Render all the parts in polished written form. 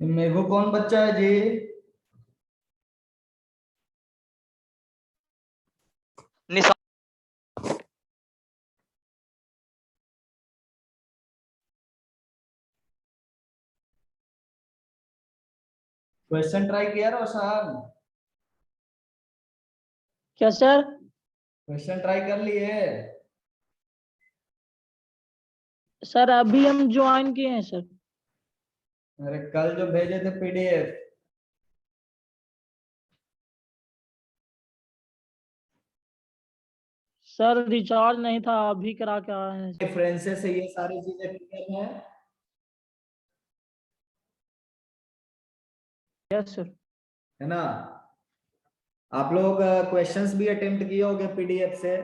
मेरे को कौन बच्चा है जी? निशा। क्वेश्चन ट्राई किया रोशन? क्या सर? क्वेश्चन ट्राई कर लिए? सर अभी हम ज्वाइन किए हैं सर। अरे कल जो भेजे थे पीडीएफ। सर रिचार्ज नहीं था, अभी करा के आए हैं। रेफरेंसेस से ये सारी चीजें क्लियर हैं? Yes sir. है ना? आप लोग क्वेश्चंस भी अटेम्प्ट किए होंगे पीडीएफ से।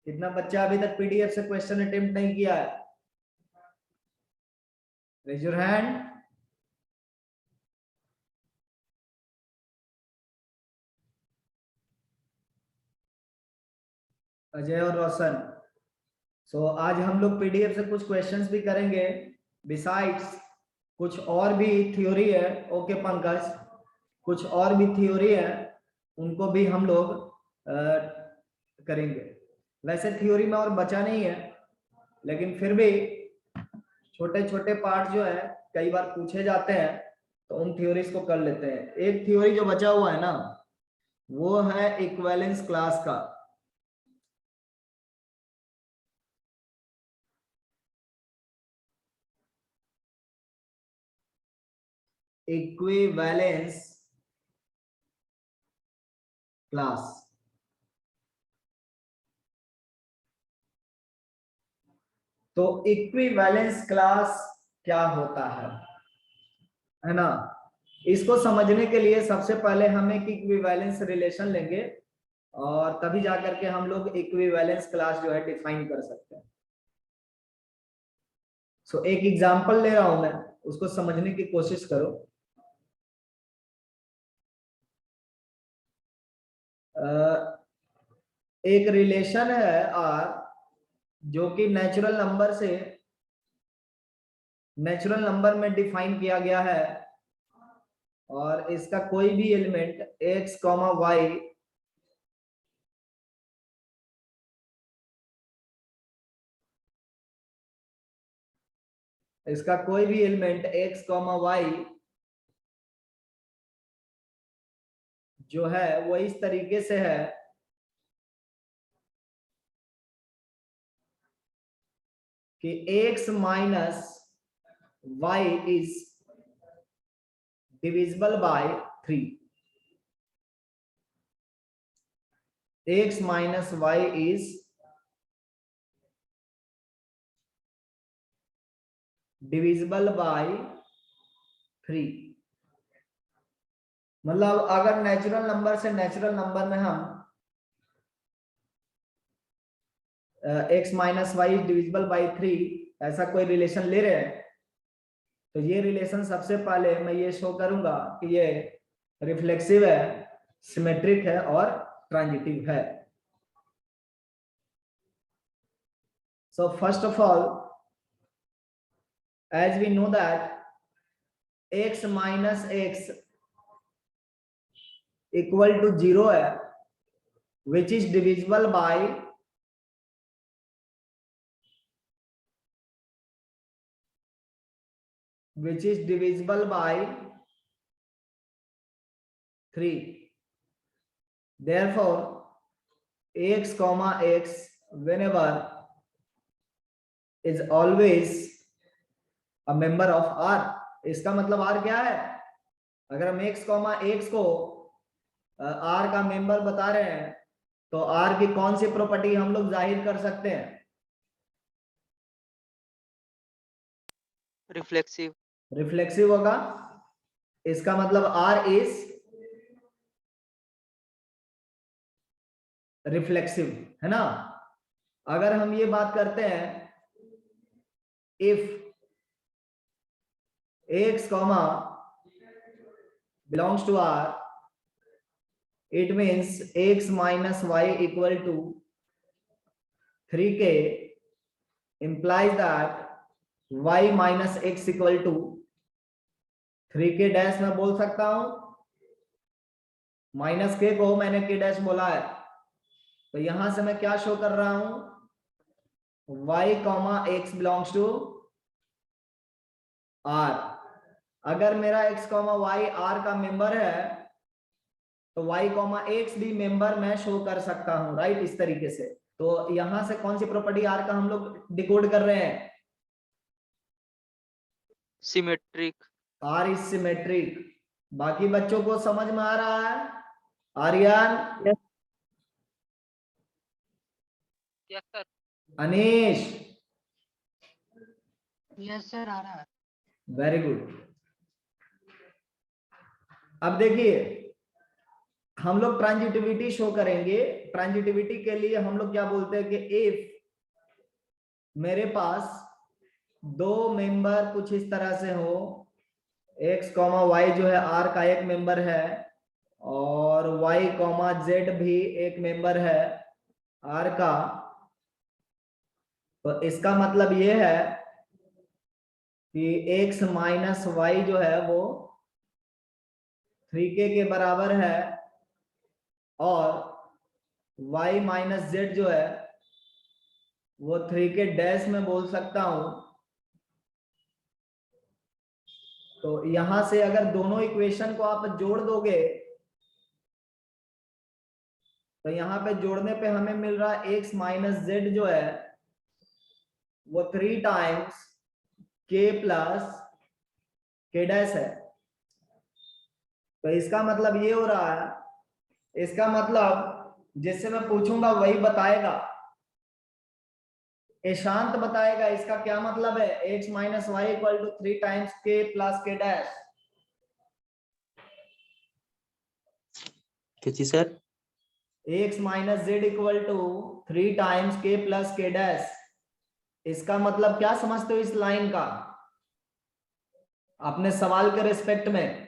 कितना बच्चा अभी तक पीडीएफ से क्वेश्चन अटेम्प्ट नहीं किया है? Raise your hand. अजय और रोशन। सो आज हम लोग पीडीएफ से कुछ क्वेश्चंस भी करेंगे। बिसाइड्स कुछ और भी थ्योरी है। ओके पंकज, कुछ और भी थ्योरी है, उनको भी हम लोग करेंगे। वैसे थ्योरी में और बचा नहीं है, लेकिन फिर भी छोटे छोटे पार्ट जो है कई बार पूछे जाते हैं, तो उन थ्योरीज को कर लेते हैं। एक थ्योरी जो बचा हुआ है ना, वो है इक्विवेलेंस क्लास का। Equivalence class. तो इक्विवेलेंस क्लास क्या होता है ना? इसको समझने के लिए सबसे पहले हम एक इक्विवेलेंस रिलेशन लेंगे, और तभी जाकर के हम लोग इक्विवेलेंस क्लास जो है डिफाइन कर सकते हैं। सो एक एग्जांपल ले रहा हूं मैं, उसको समझने की कोशिश करो। एक रिलेशन है आर, जो कि नेचुरल नंबर में डिफाइन किया गया है, और इसका कोई भी एलिमेंट x, y इसका कोई भी एलिमेंट x, y जो है वो इस तरीके से है कि x minus y is divisible by 3। x minus y is divisible by 3। मतलब अगर नेचुरल नंबर से नेचुरल नंबर में हम x minus Y divisible by 3 ऐसा कोई रिलेशन ले रहे हैं, तो ये रिलेशन सबसे पहले मैं ये शो करूंगा कि ये रिफ्लेक्सिव है, सिमेट्रिक है और ट्रांजिटिव है। So first of all, as we know that x minus x equal to 0 है, which is divisible by which is divisible by 3. Therefore x comma x whenever is always a member of R। इसका मतलब R क्या है? अगर हम x comma x को R का member बता रहे हैं, तो R की कौन सी प्रॉपर्टी हम लोग जाहिर कर सकते हैं? रिफ्लेक्सिव। रिफ्लेक्सिव होगा। इसका मतलब R इज रिफ्लेक्सिव, है ना? अगर हम ये बात करते हैं, if x comma belongs to R, it means x minus y equal to 3k implies that y minus x equal to 3k dash में बोल सकता हूं, माइनस के को मैंने k डैश बोला है, तो यहां से मैं क्या शो कर रहा हूं, y comma x belongs to r। अगर मेरा x कॉमा y r का मेंबर है तो y कॉमा x भी मेंबर मैं शो कर सकता हूं, राइट, इस तरीके से। तो यहां से कौन सी प्रॉपर्टी r का हम लोग डिकोड कर रहे हैं, सिमेट्रिक। r is symmetric. बाकी बच्चों को समझ में आ रहा है? Aryan, yes sir. Anish, yes sir, आ रहा है। Very good. अब देखिए हम लोग ट्रांजिटिविटी शो करेंगे। ट्रांजिटिविटी के लिए हम लोग क्या बोलते हैं कि इफ मेरे पास दो मेंबर कुछ इस तरह से हो, x कॉमा y जो है r का एक मेंबर है और y कॉमा z भी एक मेंबर है r का, तो इसका मतलब ये है कि x माइनस y जो है वो 3k के बराबर है और y माइनस जेड जो है वो 3k डैश में बोल सकता हूं। तो यहां से अगर दोनों इक्वेशन को आप जोड़ दोगे तो यहां पे जोड़ने पे हमें मिल रहा है x माइनस जेड जो है वो 3 times k plus k dash है। तो इसका मतलब ये हो रहा है, इसका मतलब जिससे मैं पूछूंगा वही बताएगा, ईशांत बताएगा इसका क्या मतलब है, x minus y equal to 3 times k plus k dash. किसी sir, x minus z equal to 3 times k plus k dash, इसका मतलब क्या समझते हो इस लाइन का अपने सवाल के रिस्पेक्ट में?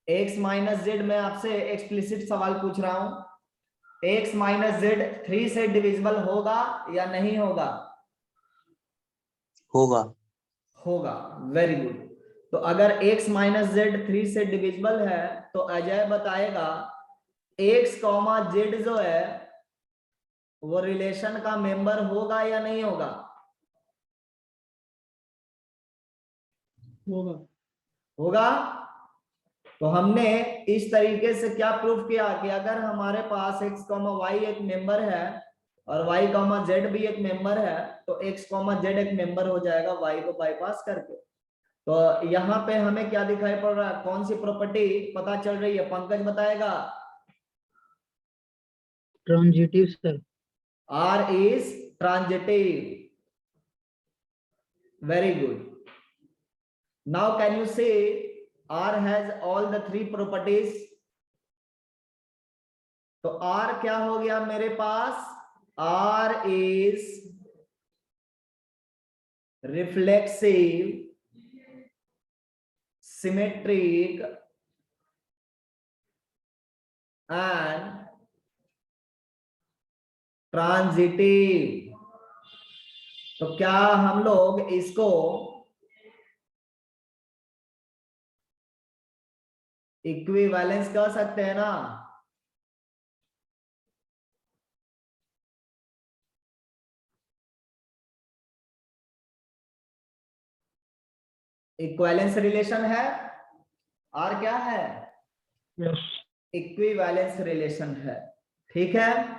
x माइनस जेड में आपसे एक्सप्लिसिट सवाल पूछ रहा हूं, x माइनस जेड 3 से डिविजिबल होगा या नहीं होगा? होगा। होगा, वेरी गुड। तो अगर x माइनस जेड 3 से डिविजिबल है तो अजय बताएगा x कॉमा जेड जो है वो रिलेशन का मेंबर होगा या नहीं होगा? होगा। होगा। तो हमने इस तरीके से क्या प्रूफ किया कि अगर हमारे पास x कॉमा वाई एक मेंबर है और y कॉमा जेड भी एक मेंबर है तो x कॉमा जेड एक मेंबर हो जाएगा y को बाईपास करके। तो यहाँ पे हमें क्या दिखाई पड़ रहा है, कौन सी प्रॉपर्टी पता चल रही है, पंकज बताएगा? Transitive sir. R is transitive. Very good. Now can you say R has all the three properties? तो R क्या हो गया मेरे पास, R is reflexive, symmetric and transitive. तो क्या हम लोग इसको इक्विवेलेंस कह सकते हैं ना? इक्विवेलेंस रिलेशन है, और क्या है, यस। इक्विवेलेंस रिलेशन है, ठीक है।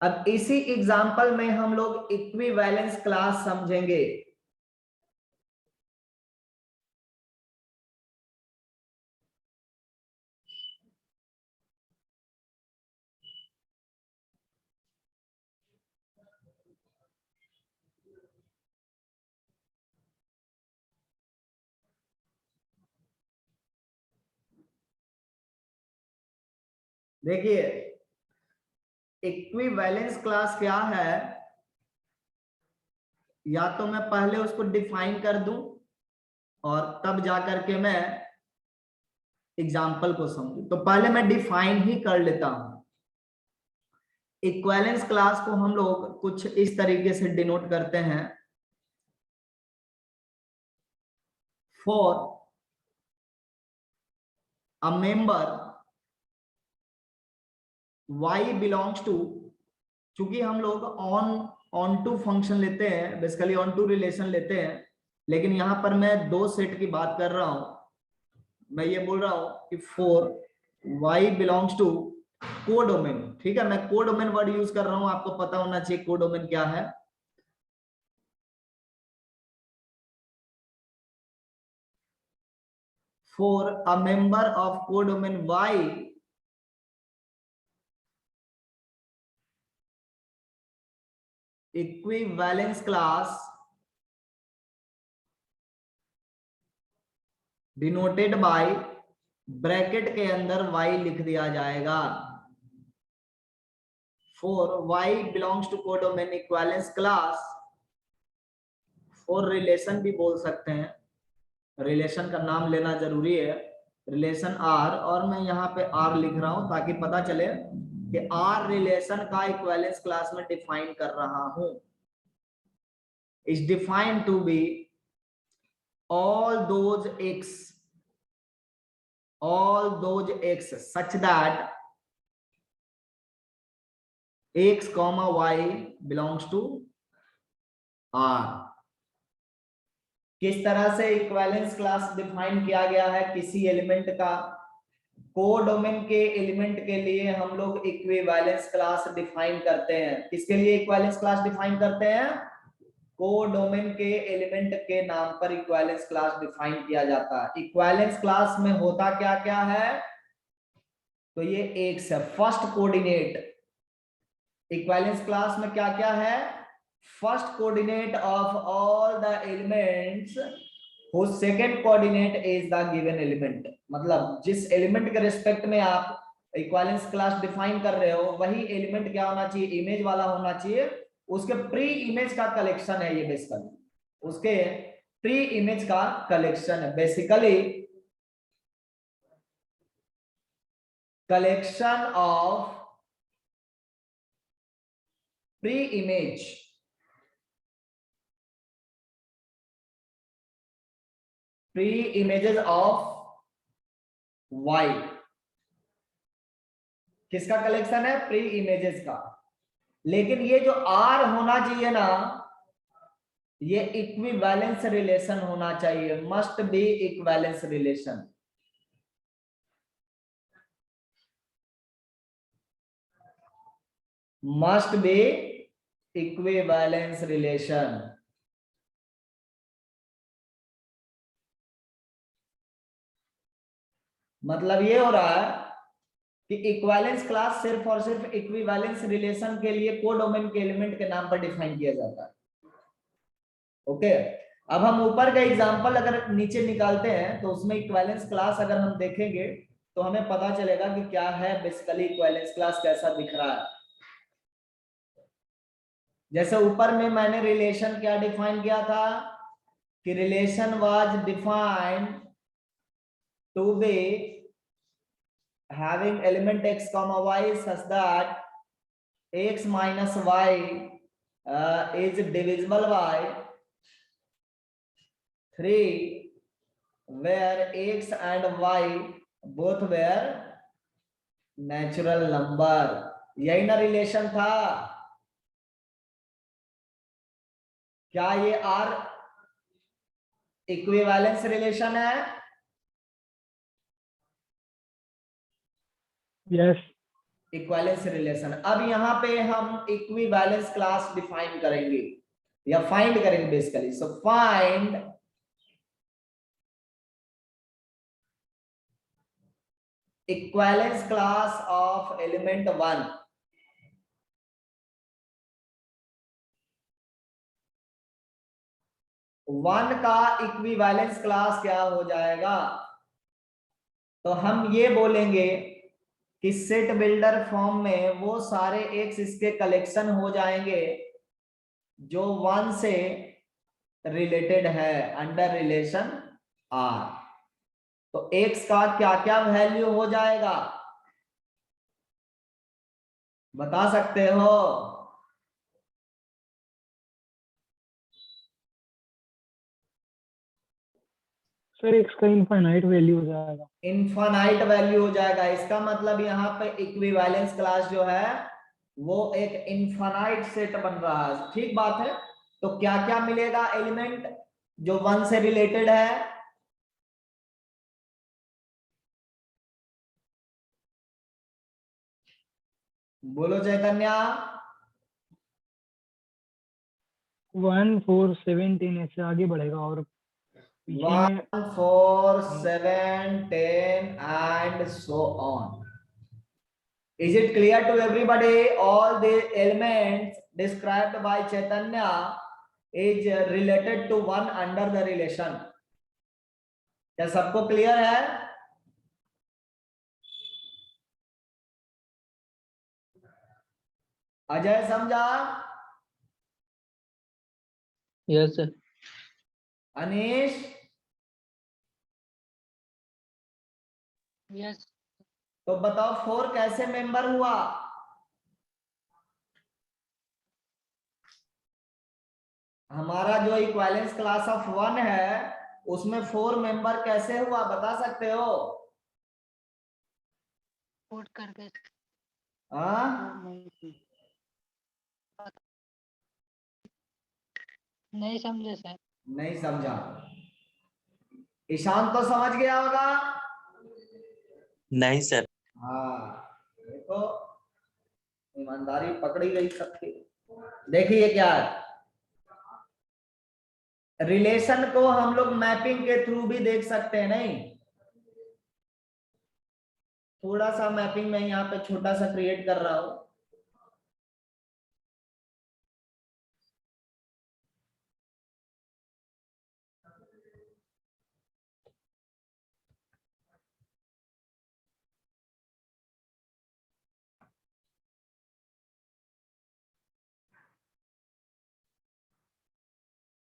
अब इसी एग्जांपल में हम लोग इक्विवेलेंस क्लास समझेंगे। देखिए इक्विवेलेंस क्लास क्या है, या तो मैं पहले उसको डिफाइन कर दूं और तब जाकर के मैं एग्जाम्पल को समझूं। तो पहले मैं डिफाइन ही कर लेता हूं। इक्विवेलेंस क्लास को हम लोग कुछ इस तरीके से डिनोट करते हैं। For a member y belongs to, चूंकि हम लोग ऑन टू फंक्शन लेते हैं, बेसिकली ऑन टू रिलेशन लेते हैं, लेकिन यहां पर मैं दो सेट की बात कर रहा हूं। मैं ये बोल रहा हूं कि for y belongs to codomain, ठीक है, मैं कोडोमेन वर्ड यूज कर रहा हूं, आपको पता होना चाहिए कोडोमेन क्या है। For a member of codomain y, equivalence class denoted by, bracket के अंदर y लिख दिया जाएगा। For y belongs to codomain equivalence class, for relation भी बोल सकते हैं, रिलेशन का नाम लेना जरूरी है, रिलेशन आर, और मैं यहाँ पे आर लिख रहा हूं ताकि पता चले कि आर रिलेशन का इक्विवेलेंस क्लास में डिफाइन कर रहा हूं। Is defined to be all those x such that x comma y belongs to R। किस तरह से इक्विवेलेंस क्लास डिफाइन किया गया है किसी एलिमेंट का? कोडोमेन के एलिमेंट के लिए हम लोग इक्विवेलेंस क्लास डिफाइन करते हैं। किसके लिए इक्विवेलेंस क्लास डिफाइन करते हैं? कोडोमेन के एलिमेंट के नाम पर इक्विवेलेंस क्लास डिफाइन किया जाता है। इक्विवेलेंस क्लास में होता क्या क्या है? तो ये एक से फर्स्ट कोऑर्डिनेट, इक्विवेलेंस क्लास में क्या क्या है? First coordinate of all the elements whose second coordinate is the given element। मतलब जिस एलिमेंट के रिस्पेक्ट में आप इक्विवेलेंस क्लास डिफाइन कर रहे हो वही एलिमेंट क्या होना चाहिए? इमेज वाला होना चाहिए। उसके प्री इमेज का कलेक्शन है ये, बेसिकली उसके प्री इमेज का कलेक्शन है, basically collection of pre images of y। किसका कलेक्शन है? प्री इमेजेस का। लेकिन ये जो R होना चाहिए ना, ये इक्विवेलेंस रिलेशन होना चाहिए, must be equivalence relation. Must be equivalence relation. मतलब ये हो रहा है कि इक्विवेलेंस क्लास सिर्फ और सिर्फ इक्विवेलेंस रिलेशन के लिए कोडोमेन के एलिमेंट के नाम पर डिफाइन किया जाता है। ओके, अब हम ऊपर का एग्जांपल अगर नीचे निकालते हैं तो उसमें इक्विवेलेंस क्लास अगर हम देखेंगे तो हमें पता चलेगा कि क्या है बेसिकली इक्विवेलेंस क्लास कैसा दिख रहा है। जैसे ऊपर में मैंने रिलेशन क्या डिफाइन किया था कि relation was defined to be having element x comma y such that x minus y is divisible by 3 where x and y both were natural number। यही ना रिलेशन था? क्या ये R इक्विवेलेंस रिलेशन है? Yes. Equivalence relation. अब यहां पे हम इक्विवेलेंस क्लास डिफाइन करेंगे या फाइंड करेंगे basically. So find equivalence class of element 1। One का इक्विवेलेंस क्लास क्या हो जाएगा? तो हम ये बोलेंगे कि सेट बिल्डर फॉर्म में वो सारे एक्स इसके कलेक्शन हो जाएंगे जो 1 से रिलेटेड है अंडर रिलेशन R। तो x का क्या क्या वैल्यू हो जाएगा? बता सकते हो? सर एक्स का इनफाइनाइट वैल्यू हो जाएगा। इनफाइनाइट वैल्यू हो जाएगा, इसका मतलब यहाँ पे इक्विवेलेंस क्लास जो है वो एक इनफाइनाइट सेट बन रहा है। ठीक बात है। तो क्या क्या मिलेगा एलिमेंट जो 1 से रिलेटेड है? बोलो चैतन्या। 1 4 7 10 ऐसे आगे बढ़ेगा और पीछे में 1 4 7 10 and so on. Is it clear to everybody? All the elements described by Chaitanya is related to one under the relation. क्या सबको क्लियर है? अजय समझा? Yes sir. अनीश? यस। तो बताओ 4 कैसे मेंबर हुआ? हमारा जो इक्विवेलेंस क्लास ऑफ 1 है उसमें 4 मेंबर कैसे हुआ बता सकते हो? कोड करके। हाँ? नहीं समझे सर। नहीं समझा। ईशान तो समझ गया होगा? नहीं सर। हाँ, देखो ईमानदारी पकड़ी गई सबकी। देखिए क्या है, रिलेशन को हम लोग मैपिंग के थ्रू भी देख सकते हैं। नहीं, थोड़ा सा मैपिंग में यहाँ पे छोटा सा क्रिएट कर रहा हूं।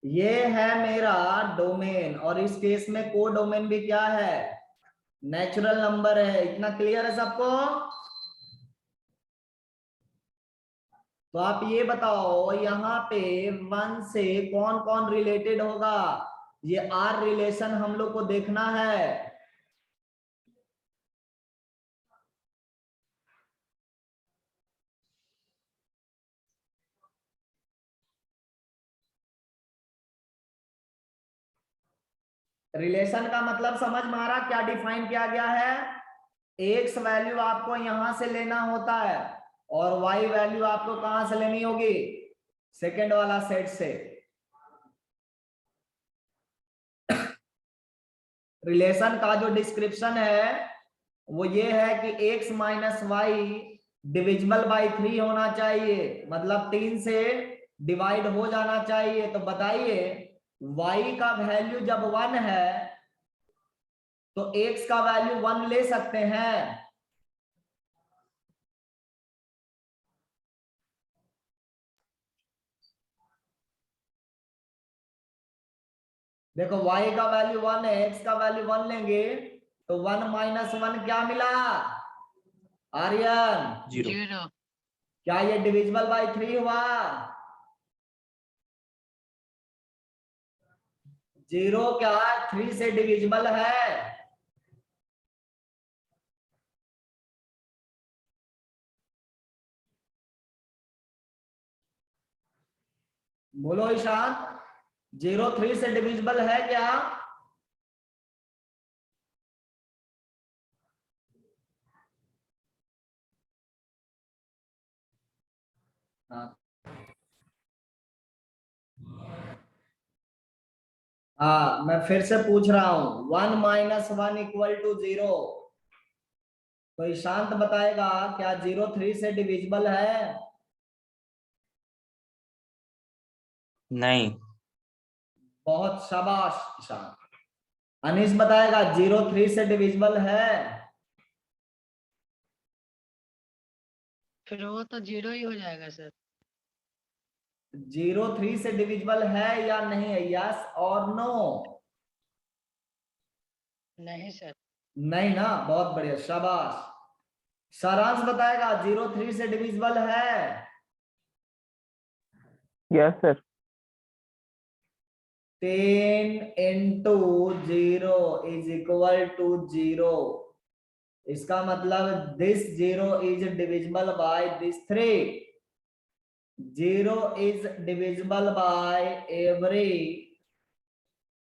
ये है मेरा डोमेन और इस केस में को डोमेन भी क्या है? नेचुरल नंबर है। इतना क्लियर है सबको? तो आप ये बताओ यहाँ पे 1 से कौन कौन रिलेटेड होगा? ये आर रिलेशन हम लोग को देखना है। रिलेशन का मतलब समझ में आ रहा? क्या डिफाइन किया गया है? एक्स वैल्यू आपको यहां से लेना होता है और वाई वैल्यू आपको कहां से लेनी होगी? सेकेंड वाला सेट से। रिलेशन का जो डिस्क्रिप्शन है वो ये है कि x minus Y divisible by 3 होना चाहिए, मतलब 3 से डिवाइड हो जाना चाहिए। तो बताइए y का वैल्यू जब 1 है तो x का वैल्यू 1 ले सकते हैं? देखो y का वैल्यू 1 है, x का वैल्यू 1 लेंगे तो 1 माइनस 1 क्या मिला आर्यन? 0। क्या ये डिविजिबल बाई 3 हुआ? 0 क्या 3 से डिविजिबल है? बोलो ईशान, 0 3 से डिविजिबल है क्या? हाँ, मैं फिर से पूछ रहा हूं, 1 माइनस 1 इक्वल टू 0। तो ईशांत बताएगा क्या 0 3 से डिविजिबल है? नहीं। बहुत शाबाश ईशान। अनीश बताएगा 0 3 से डिविजिबल है? फिर वो तो 0 ही हो जाएगा सर। 0 3 से डिविजिबल है या नहीं है? यस और नो? नहीं सर। नहीं ना, बहुत बढ़िया, शाबाश। सारांश बताएगा 0 3 से डिविजिबल है? Yes sir. 10 into 0 is equal to 0। इसका मतलब this 0 is divisible by this 3। 0 is divisible by every,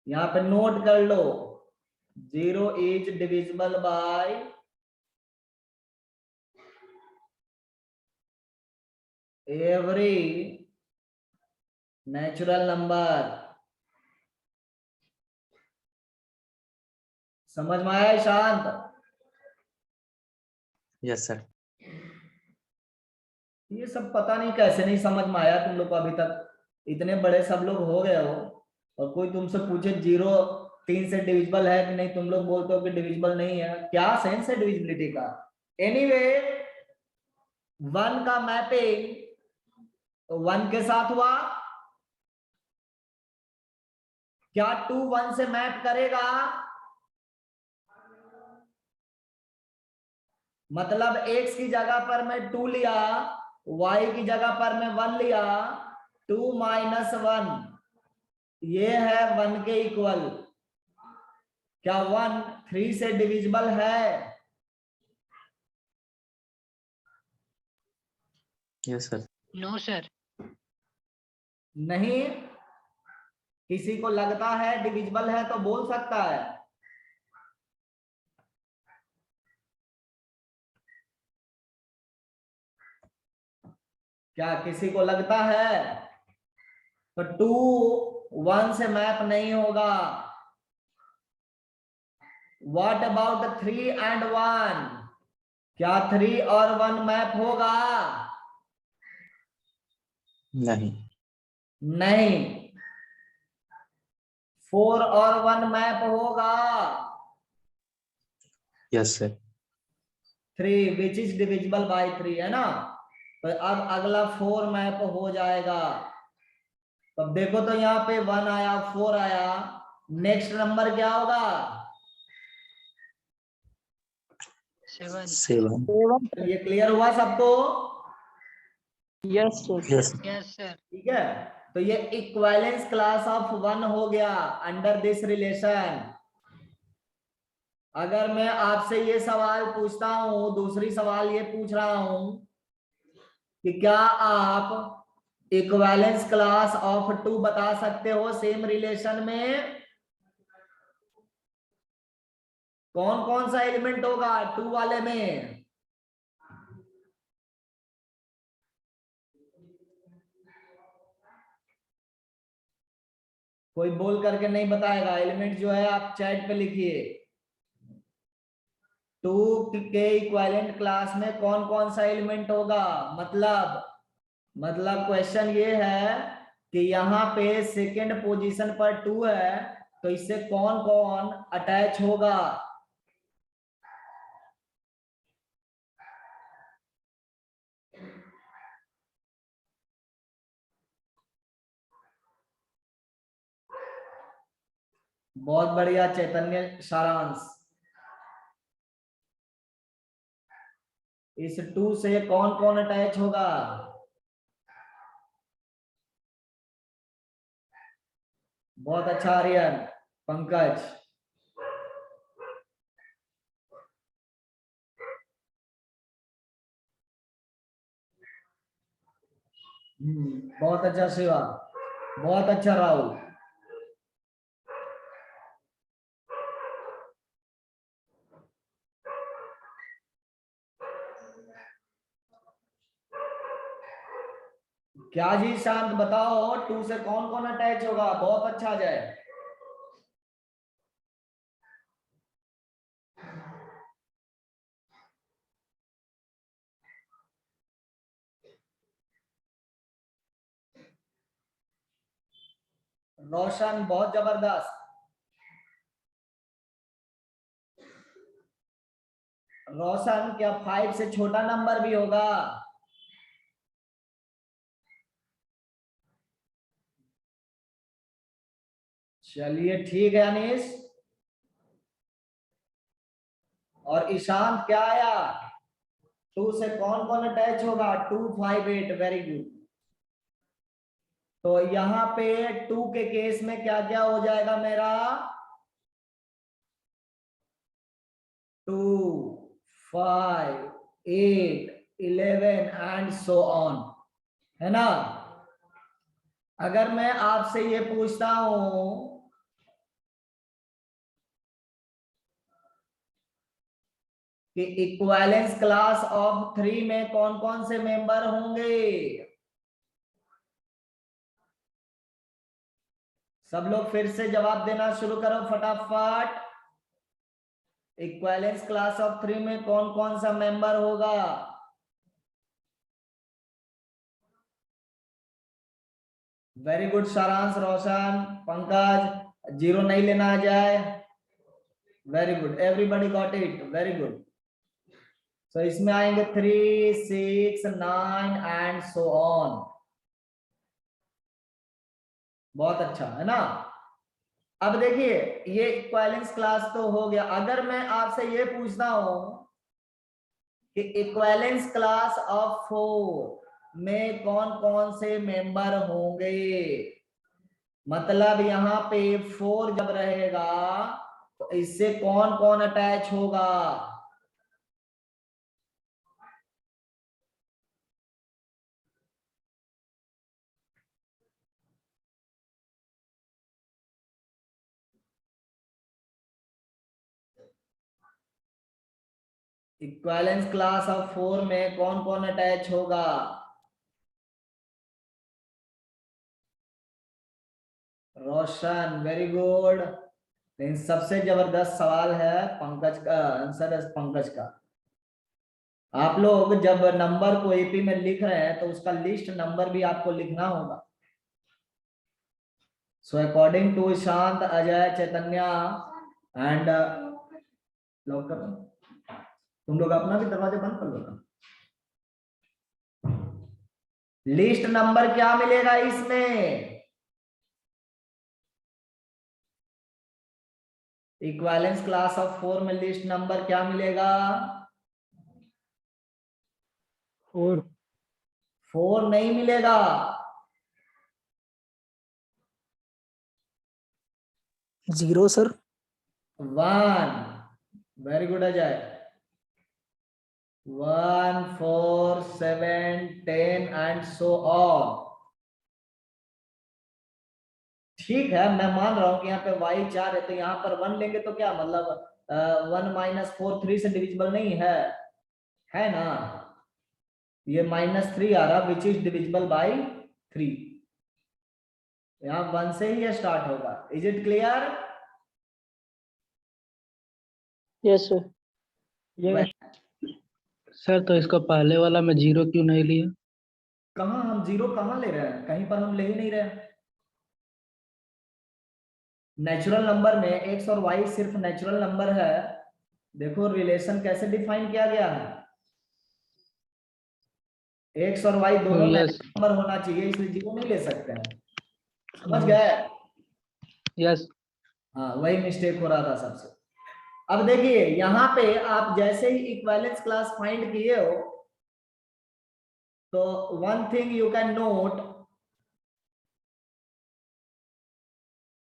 यहां पे नोट कर लो, 0 is divisible by every natural number। समझ में आया शांत? Yes sir. ये सब पता नहीं कैसे नहीं समझ में आया तुम लोग को अभी तक, इतने बड़े सब लोग हो गए हो और कोई तुमसे पूछे 0 3 से डिविजिबल है कि नहीं, तुम लोग बोलते हो कि डिविजिबल नहीं है। क्या सेंस है डिविजिबिलिटी का? एनीवे 1 का मैपिंग 1 के साथ हुआ, क्या 2 1 से मैप करेगा? मतलब x की जगह पर मैं 2 लिया, y की जगह पर मैं 1 लिया, 2 माइनस 1 ये है 1 के इक्वल। क्या 1 3 से डिविजिबल है? Yes sir. No sir. नहीं? किसी को लगता है डिविजिबल है तो बोल सकता है। क्या किसी को लगता है? तो 2 1 से मैप नहीं होगा। What about 3 and 1? क्या 3 और 1 मैप होगा? नहीं। नहीं। 4 और 1 मैप होगा? Yes sir. 3 which is divisible by 3 है ना। तो अब अगला 4 मैप हो जाएगा। अब देखो तो यहाँ पे 1 आया 4 आया, नेक्स्ट नंबर क्या होगा? 7। 7। ये क्लियर हुआ सबको? Yes sir. Yes. Yes sir. ठीक है, तो ये इक्विवेलेंस क्लास ऑफ 1 हो गया अंडर दिस रिलेशन। अगर मैं आपसे ये सवाल पूछता हूं, दूसरी सवाल ये पूछ रहा हूं कि क्या आप इक्विवेलेंस क्लास ऑफ 2 बता सकते हो सेम रिलेशन में? कौन कौन सा एलिमेंट होगा 2 वाले में? कोई बोल करके नहीं बताएगा। एलिमेंट जो है आप चैट पे लिखिए। 2 के इक्विवेलेंट क्लास में कौन कौन सा एलिमेंट होगा? मतलब क्वेश्चन ये है कि यहाँ पे सेकंड पोजीशन पर 2 है, तो इससे कौन कौन अटैच होगा? बहुत बढ़िया चैतन्य सारांश। इस 2 से कौन कौन अटैच होगा? बहुत अच्छा आर्यन। पंकज, बहुत अच्छा शिवा, बहुत अच्छा राहुल। क्या जी शांत बताओ, 2 से कौन कौन अटैच होगा? बहुत अच्छा जाए। रोशन बहुत जबरदस्त। रोशन, क्या 5 से छोटा नंबर भी होगा? चलिए ठीक है अनीश। और ईशांत क्या आया? 2 से कौन कौन अटैच होगा? 2, 5, 8, वेरी गुड। तो यहाँ पे 2 के केस में क्या क्या हो जाएगा मेरा? 2, 5, 8, 11 एंड सो ऑन, है ना? अगर मैं आपसे ये पूछता हूं कि इक्विवेलेंस क्लास ऑफ 3 में कौन कौन से मेंबर होंगे? सब लोग फिर से जवाब देना शुरू करो फटाफट। इक्विवेलेंस क्लास ऑफ 3 में कौन कौन सा मेंबर होगा? वेरी गुड सारांश, रोशन, पंकज, 0 नहीं लेना आ जाए। Very good, everybody got it, very good. So इसमें आएंगे 3, 6, 9 एंड सो ऑन। बहुत अच्छा, है ना? अब देखिए, ये इक्विवेलेंस क्लास तो हो गया। अगर मैं आपसे ये पूछता हूं कि इक्विवेलेंस क्लास ऑफ 4 में कौन कौन से मेंबर होंगे, मतलब यहाँ पे 4 जब रहेगा तो इससे कौन कौन अटैच होगा? इक्विवेलेंस क्लास ऑफ 4 में कौन कौन अटैच होगा? रोशन, वेरी गुड। लेकिन सबसे जबरदस्त सवाल है पंकज का, आंसर है पंकज का। आप लोग जब नंबर को एपी में लिख रहे हैं तो उसका लिस्ट नंबर भी आपको लिखना होगा। सो अकॉर्डिंग टू शांत, अजय, चैतन्य एंड लॉक कर दो। तुम लोग अपना भी दरवाजा बंद कर लो। लिस्ट नंबर क्या मिलेगा इसमें? इक्विवेलेंस क्लास ऑफ 4 में लिस्ट नंबर क्या मिलेगा? 4। 4 नहीं मिलेगा। 0 sir. 1, very good Ajay. 1, 4, 7, 10 and so on. ठीक है, मैं मान रहा हूं कि यहाँ पे y 4 है तो यहाँ पर 1 लेंगे तो क्या मतलब 1 - 4 3 से डिविजिबल नहीं है ना? ये -3 आ रहा विच इज डिविजिबल बाय 3। यहाँ 1 से ही ये स्टार्ट होगा। Is it clear? Yes sir. Yes sir तो इसको पहले वाला में 0 क्यों नहीं लिया? कहाँ हम 0 कहाँ ले रहे हैं? कहीं पर हम ले ही नहीं रहे। नेचुरल नंबर में x और y सिर्फ नेचुरल नंबर है। देखो रिलेशन कैसे डिफाइन किया गया है। x और y दोनों यस नंबर होना चाहिए, इसलिए 0 नहीं ले सकते हैं। समझ गए? यस हाँ, वही मिस्टेक हो रहा था सबसे। अब देखिए यहाँ पे आप जैसे ही इक्विवेलेंस क्लास फाइंड किए हो तो one thing you can note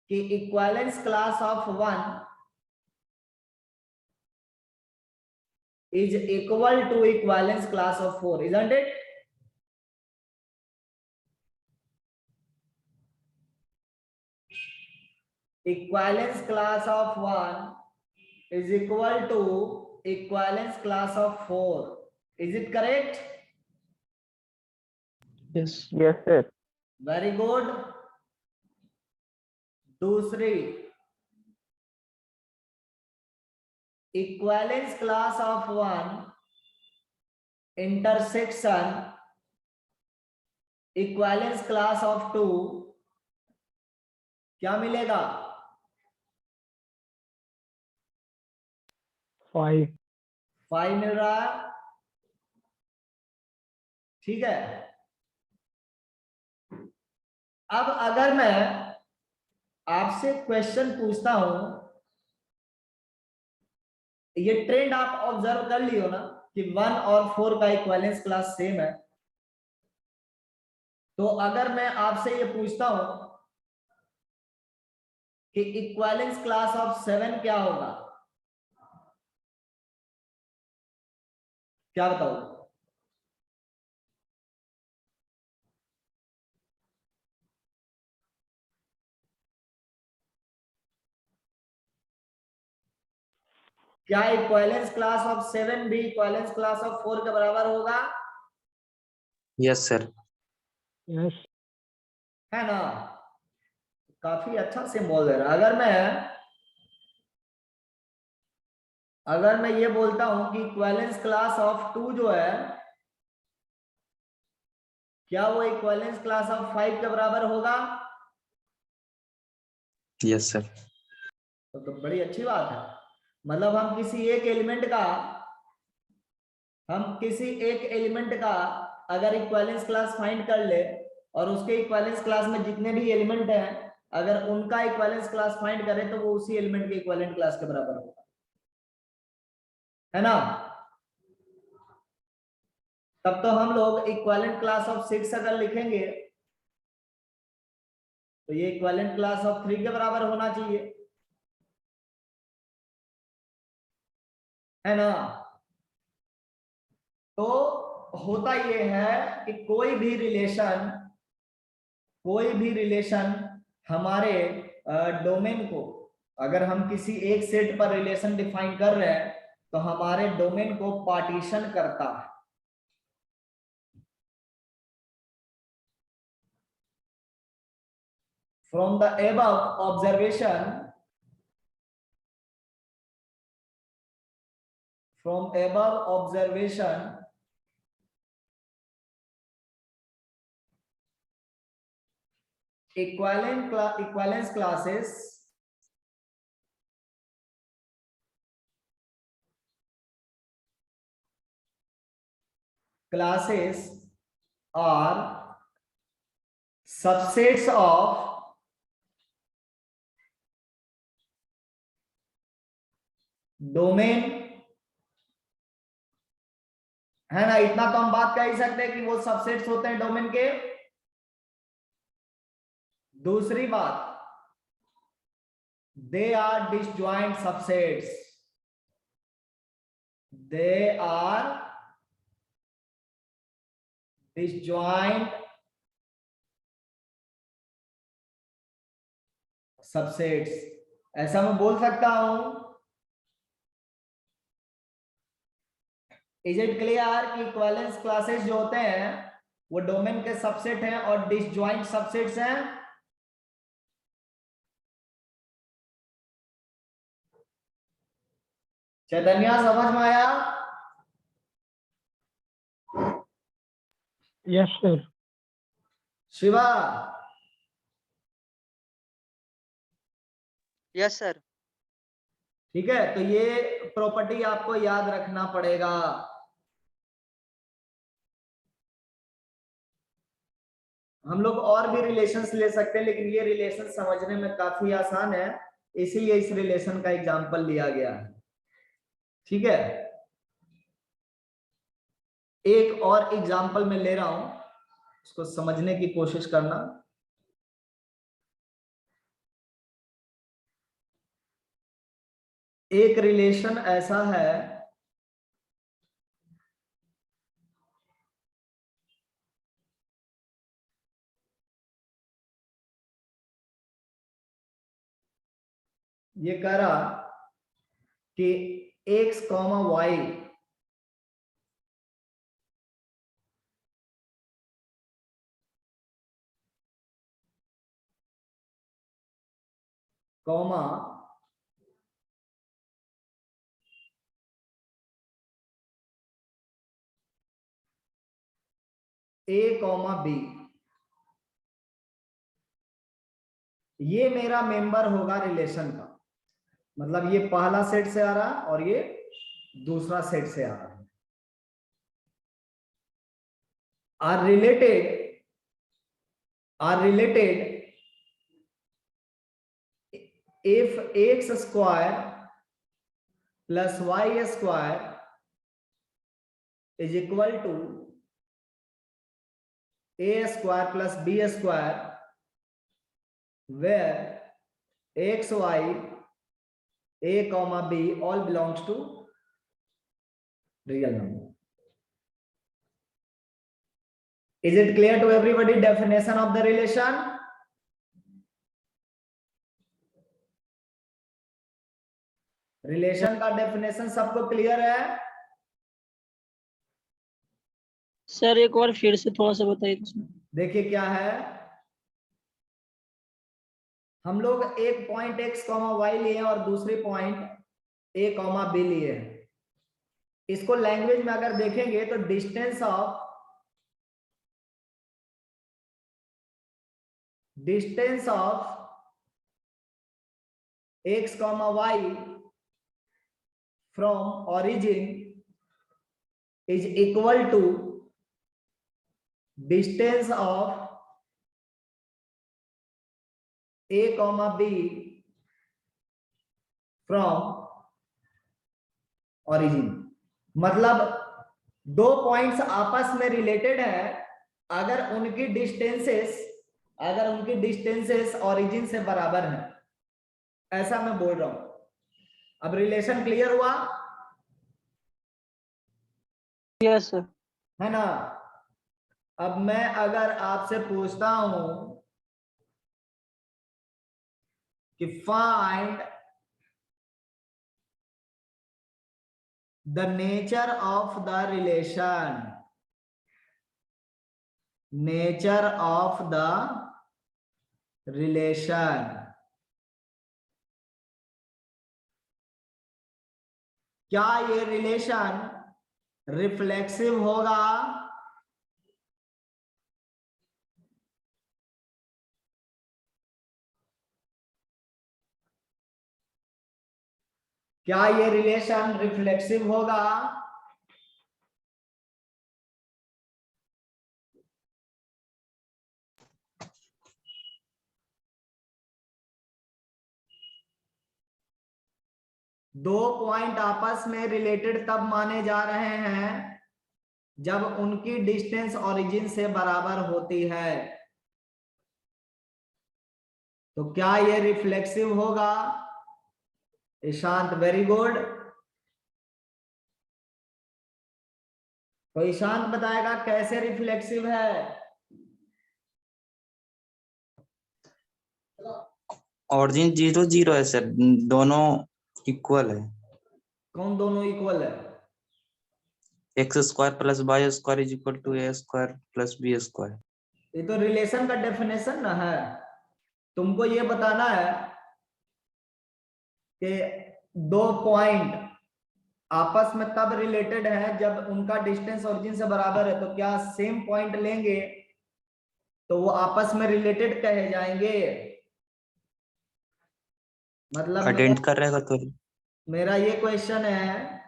कि equivalence class of 1 is equal to equivalence class of 4, isn't it? Equivalence class of 1 is equal to equivalence class of 4. Is it correct? Yes yes sir. Very good. दूसरी, equivalence class of 1 intersection equivalence class of 2 क्या मिलेगा? 5। 5 मिल रहा है। ठीक है। अब अगर मैं आपसे क्वेश्चन पूछता हूं, ये ट्रेंड आप ऑब्जर्व कर लियो ना कि 1 और 4 का इक्विवेलेंस क्लास सेम है, तो अगर मैं आपसे ये पूछता हूं कि इक्विवेलेंस क्लास ऑफ 7 क्या होगा, क्या बताओ? क्या इक्विवेलेंस क्लास ऑफ 7 भी इक्विवेलेंस क्लास ऑफ 4 के बराबर होगा? Yes sir. यस है ना? काफी अच्छा सिंबल दे रहा है। अगर मैं ये बोलता हूं कि इक्विवेलेंस क्लास ऑफ 2 जो है, क्या वो इक्विवेलेंस क्लास ऑफ 5 के बराबर होगा? Yes sir. तो बड़ी अच्छी बात है। मतलब हम किसी एक एलिमेंट का अगर इक्विवेलेंस क्लास फाइंड कर ले और उसके इक्विवेलेंस क्लास में जितने भी एलिमेंट हैं, अगर उनका इक्विवेलेंस क्लास फाइंड करें तो वो उसी एलिमेंट के इक्विवेलेंट क्लास के बराबर होगा, है ना? तब तो हम लोग इक्विवेलेंट क्लास ऑफ 6 अगर लिखेंगे तो ये इक्विवेलेंट क्लास ऑफ 3 के बराबर होना चाहिए, है ना? तो होता ये है कि कोई भी रिलेशन हमारे डोमेन को, अगर हम किसी एक सेट पर रिलेशन डिफाइन कर रहे हैं तो हमारे डोमेन को पार्टीशन करता है। From the above observation, equivalence classes are subsets of domain, है ना? इतना तो हम बात कर ही सकते हैं कि वो सबसेट्स होते हैं डोमेन के। दूसरी बात, they are disjoint subsets, they are disjoint subsets. ऐसा मैं बोल सकता हूं, इज इट क्लियर कि इक्विवेलेंस क्लासेस जो होते हैं वो डोमेन के सबसेट हैं और डिसजॉइंट सबसेट्स हैं? चैतन्य समझ में आया? Yes sir. Shiva? Yes sir. ठीक है, तो ये प्रॉपर्टी आपको याद रखना पड़ेगा। हम लोग और भी रिलेशंस ले सकते हैं, लेकिन ये रिलेशन समझने में काफी आसान है, इसीलिए इस रिलेशन का एग्जांपल लिया गया है। ठीक है, एक और एग्जांपल मैं ले रहा हूं, उसको समझने की कोशिश करना। एक रिलेशन ऐसा है ये कह रहा कि x, y comma a, b, ये मेरा मेंबर होगा रिलेशन का। मतलब ये पहला सेट से आ रहा है और ये दूसरा सेट से आ रहा है। R related if x square plus y square is equal to a square plus b square, where x y a comma b all belongs to real number. Is it clear to everybody definition of the relation? Relation का definition सबको clear है? Sir एक बार फिर से थोड़ा सा बताइए इसमें। देखिए क्या है, हम लोग एक पॉइंट x कॉमा वाई लिए और दूसरी पॉइंट a कॉमा बी लिए। इसको लैंग्वेज में अगर देखेंगे तो distance of x comma y from origin is equal to distance of a comma b from origin। मतलब दो पॉइंट्स आपस में रिलेटेड है अगर उनकी डिस्टेंसेस ओरिजिन से बराबर है, ऐसा मैं बोल रहा हूं। अब रिलेशन क्लियर हुआ यस सर। है ना? अब मैं अगर आपसे पूछता हूं कि find the nature of the relation, क्या ये रिलेशन रिफ्लेक्सिव होगा? क्या ये रिलेशन रिफ्लेक्सिव होगा? दो पॉइंट आपस में रिलेटेड तब माने जा रहे हैं जब उनकी डिस्टेंस ओरिजिन से बराबर होती है। तो क्या ये रिफ्लेक्सिव होगा? Ishant, very good. तो ईशांत बताएगा कैसे रिफ्लेक्सिव है। ऑरिजिन 0 0 है सर, दोनों इक्वल है। कौन दोनों इक्वल है? X square plus y square is equal to a square plus b square. ये तो रिलेशन का डेफिनेशन ना है। तुमको ये बताना है कि दो पॉइंट आपस में तब रिलेटेड है जब उनका डिस्टेंस ओरिजिन से बराबर है। तो क्या सेम पॉइंट लेंगे तो वो आपस में रिलेटेड कहे जाएंगे? मतलब अटेंड कर रहेगा तो मेरा ये क्वेश्चन है,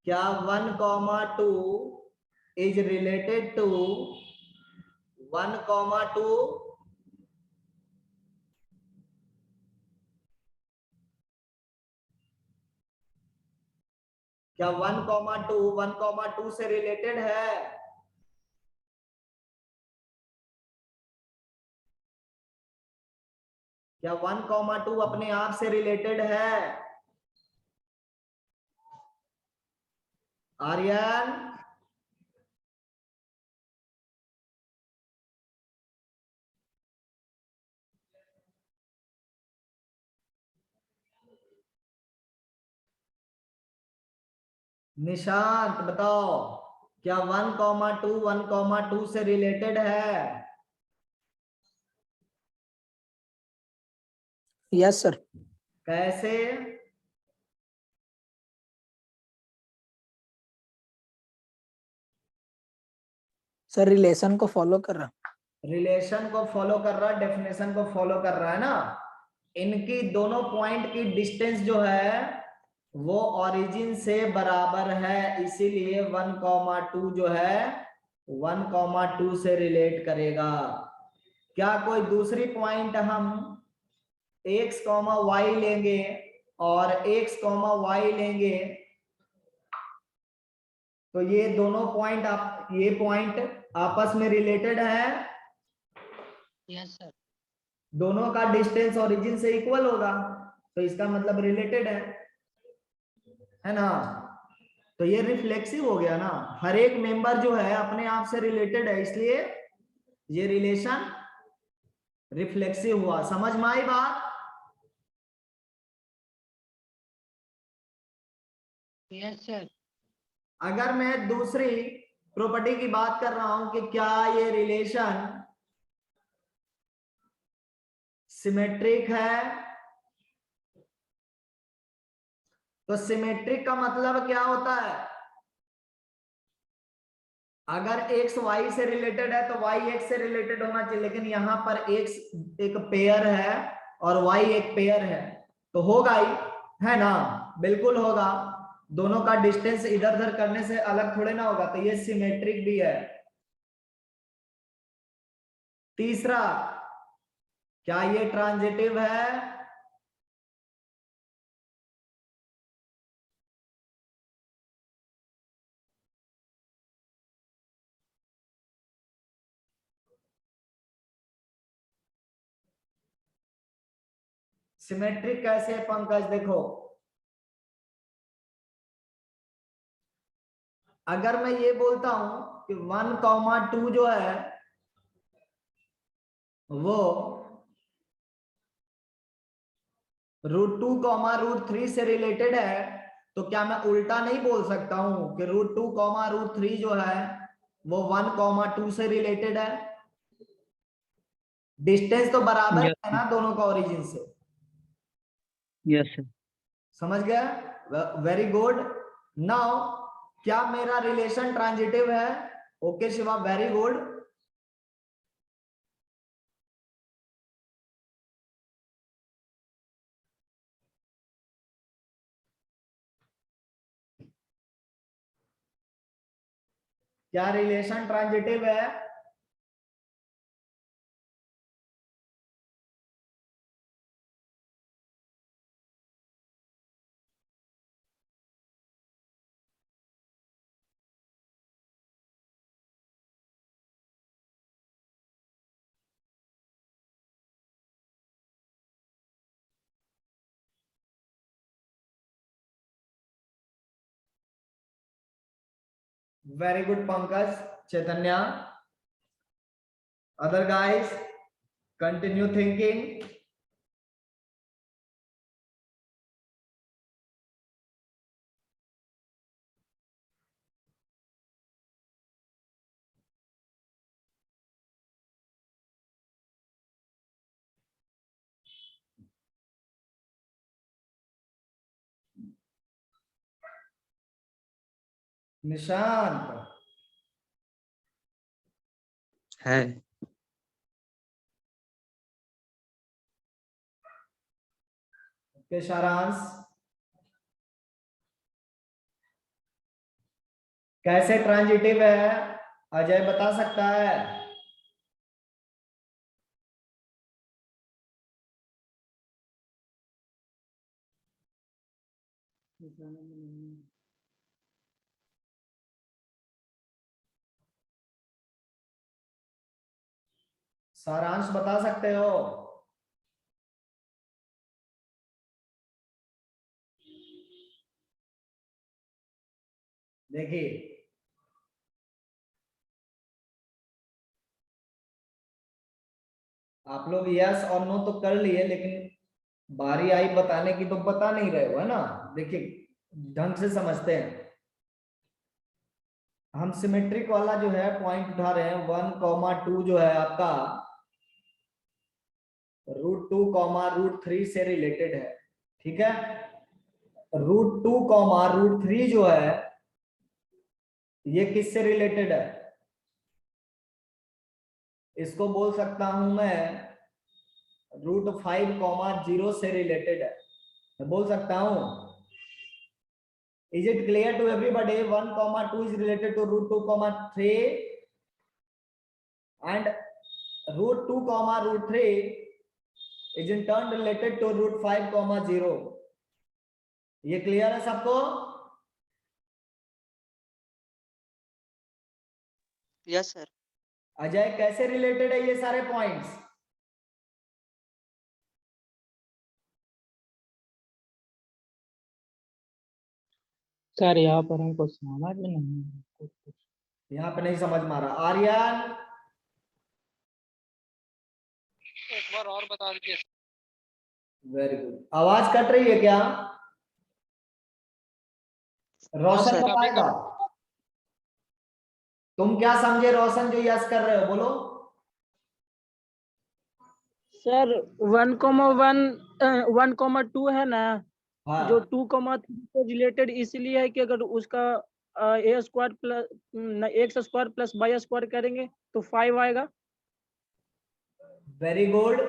क्या 1,2 इज रिलेटेड टू 1,2? क्या 1,2 से रिलेटेड है? क्या 1,2 अपने आप से रिलेटेड है? आर्यन, निशांत बताओ, क्या 1,2 से रिलेटेड है? Yes sir. कैसे? सर रिलेशन को फॉलो कर रहा। रिलेशन को फॉलो कर रहा, डेफिनेशन को फॉलो कर रहा है ना। इनकी दोनों पॉइंट की डिस्टेंस जो है वो ओरिजिन से बराबर है, इसीलिए 1,2 जो है 1,2 से रिलेट करेगा। क्या कोई दूसरी पॉइंट हम x, y लेंगे और x, y लेंगे तो ये दोनों पॉइंट ये पॉइंट आपस में रिलेटेड है। Yes sir. दोनों का डिस्टेंस ओरिजिन से इक्वल होगा, तो इसका मतलब रिलेटेड है ना। तो ये रिफ्लेक्सिव हो गया ना, हर एक मेंबर जो है अपने आप से रिलेटेड है, इसलिए ये रिलेशन रिफ्लेक्सिव हुआ। समझ में आई बात? Yes sir. अगर मैं दूसरी प्रॉपर्टी की बात कर रहा हूं कि क्या ये रिलेशन सिमेट्रिक है, तो सिमेट्रिक का मतलब क्या होता है? अगर x y से रिलेटेड है तो y x से रिलेटेड होना चाहिए, लेकिन यहां पर x एक पेयर है और y एक पेयर है, तो होगा ही, है ना? बिल्कुल होगा। दोनों का डिस्टेंस इधर उधर करने से अलग थोड़े ना होगा, तो ये सिमेट्रिक भी है। तीसरा, क्या ये ट्रांजिटिव है? सिमेट्रिक कैसे है पंकज? देखो, अगर मैं ये बोलता हूं कि 1,2 जो है वो √2, √3 से रिलेटेड है, तो क्या मैं उल्टा नहीं बोल सकता हूं कि √2, √3 जो है वो 1,2 से रिलेटेड है? डिस्टेंस तो बराबर Yes, है ना दोनों का ओरिजिन से। Yes sir. समझ गया? Very good. नाउ क्या मेरा रिलेशन ट्रांजिटिव है? Okay Shiva, very good. क्या रिलेशन ट्रांजिटिव है? Very good Pankaj, Chaitanya. Other guys, continue thinking. Nishant, है। के सारांश कैसे ट्रांजिटिव है? अजय बता सकता है? सारांश बता सकते हो? देखिए, आप लोग यस और नो तो कर लिए, लेकिन बारी आई बताने की तो बता नहीं रहे हो, है ना? देखिए, ढंग से समझते हैं। हम सिमेट्रिक वाला जो है पॉइंट उठा रहे हैं। 1,2 जो है आपका √2, √3 से रिलेटेड है, ठीक है? √2, √3 जो है ये किससे रिलेटेड है? इसको बोल सकता हूं मैं √5, 0 से रिलेटेड है, मैं बोल सकता हूं। Is it clear to everybody? 1,2 is related to √2, 3, and √2, √3 is in turn related to √5, 0. ये क्लियर है सबको? Yes sir. अजय कैसे रिलेटेड है ये सारे पॉइंट्स? सर यहाँ पर हमको समझ में नहीं आया कुछ। यहाँ पे नहीं समझ में आ रहा। आर्यन एक बार और बता दीजिए। Very good. आवाज कट रही है क्या? रोशन सर, बताएगा। तुम क्या समझे रोशन जो यस कर रहे हो? बोलो। सर 1,1,1,2 है ना, हाँ जो 2,3 से रिलेटेड इसलिए है कि अगर उसका a square plus x square plus y square करेंगे तो 5 आएगा, वेरी गुड। और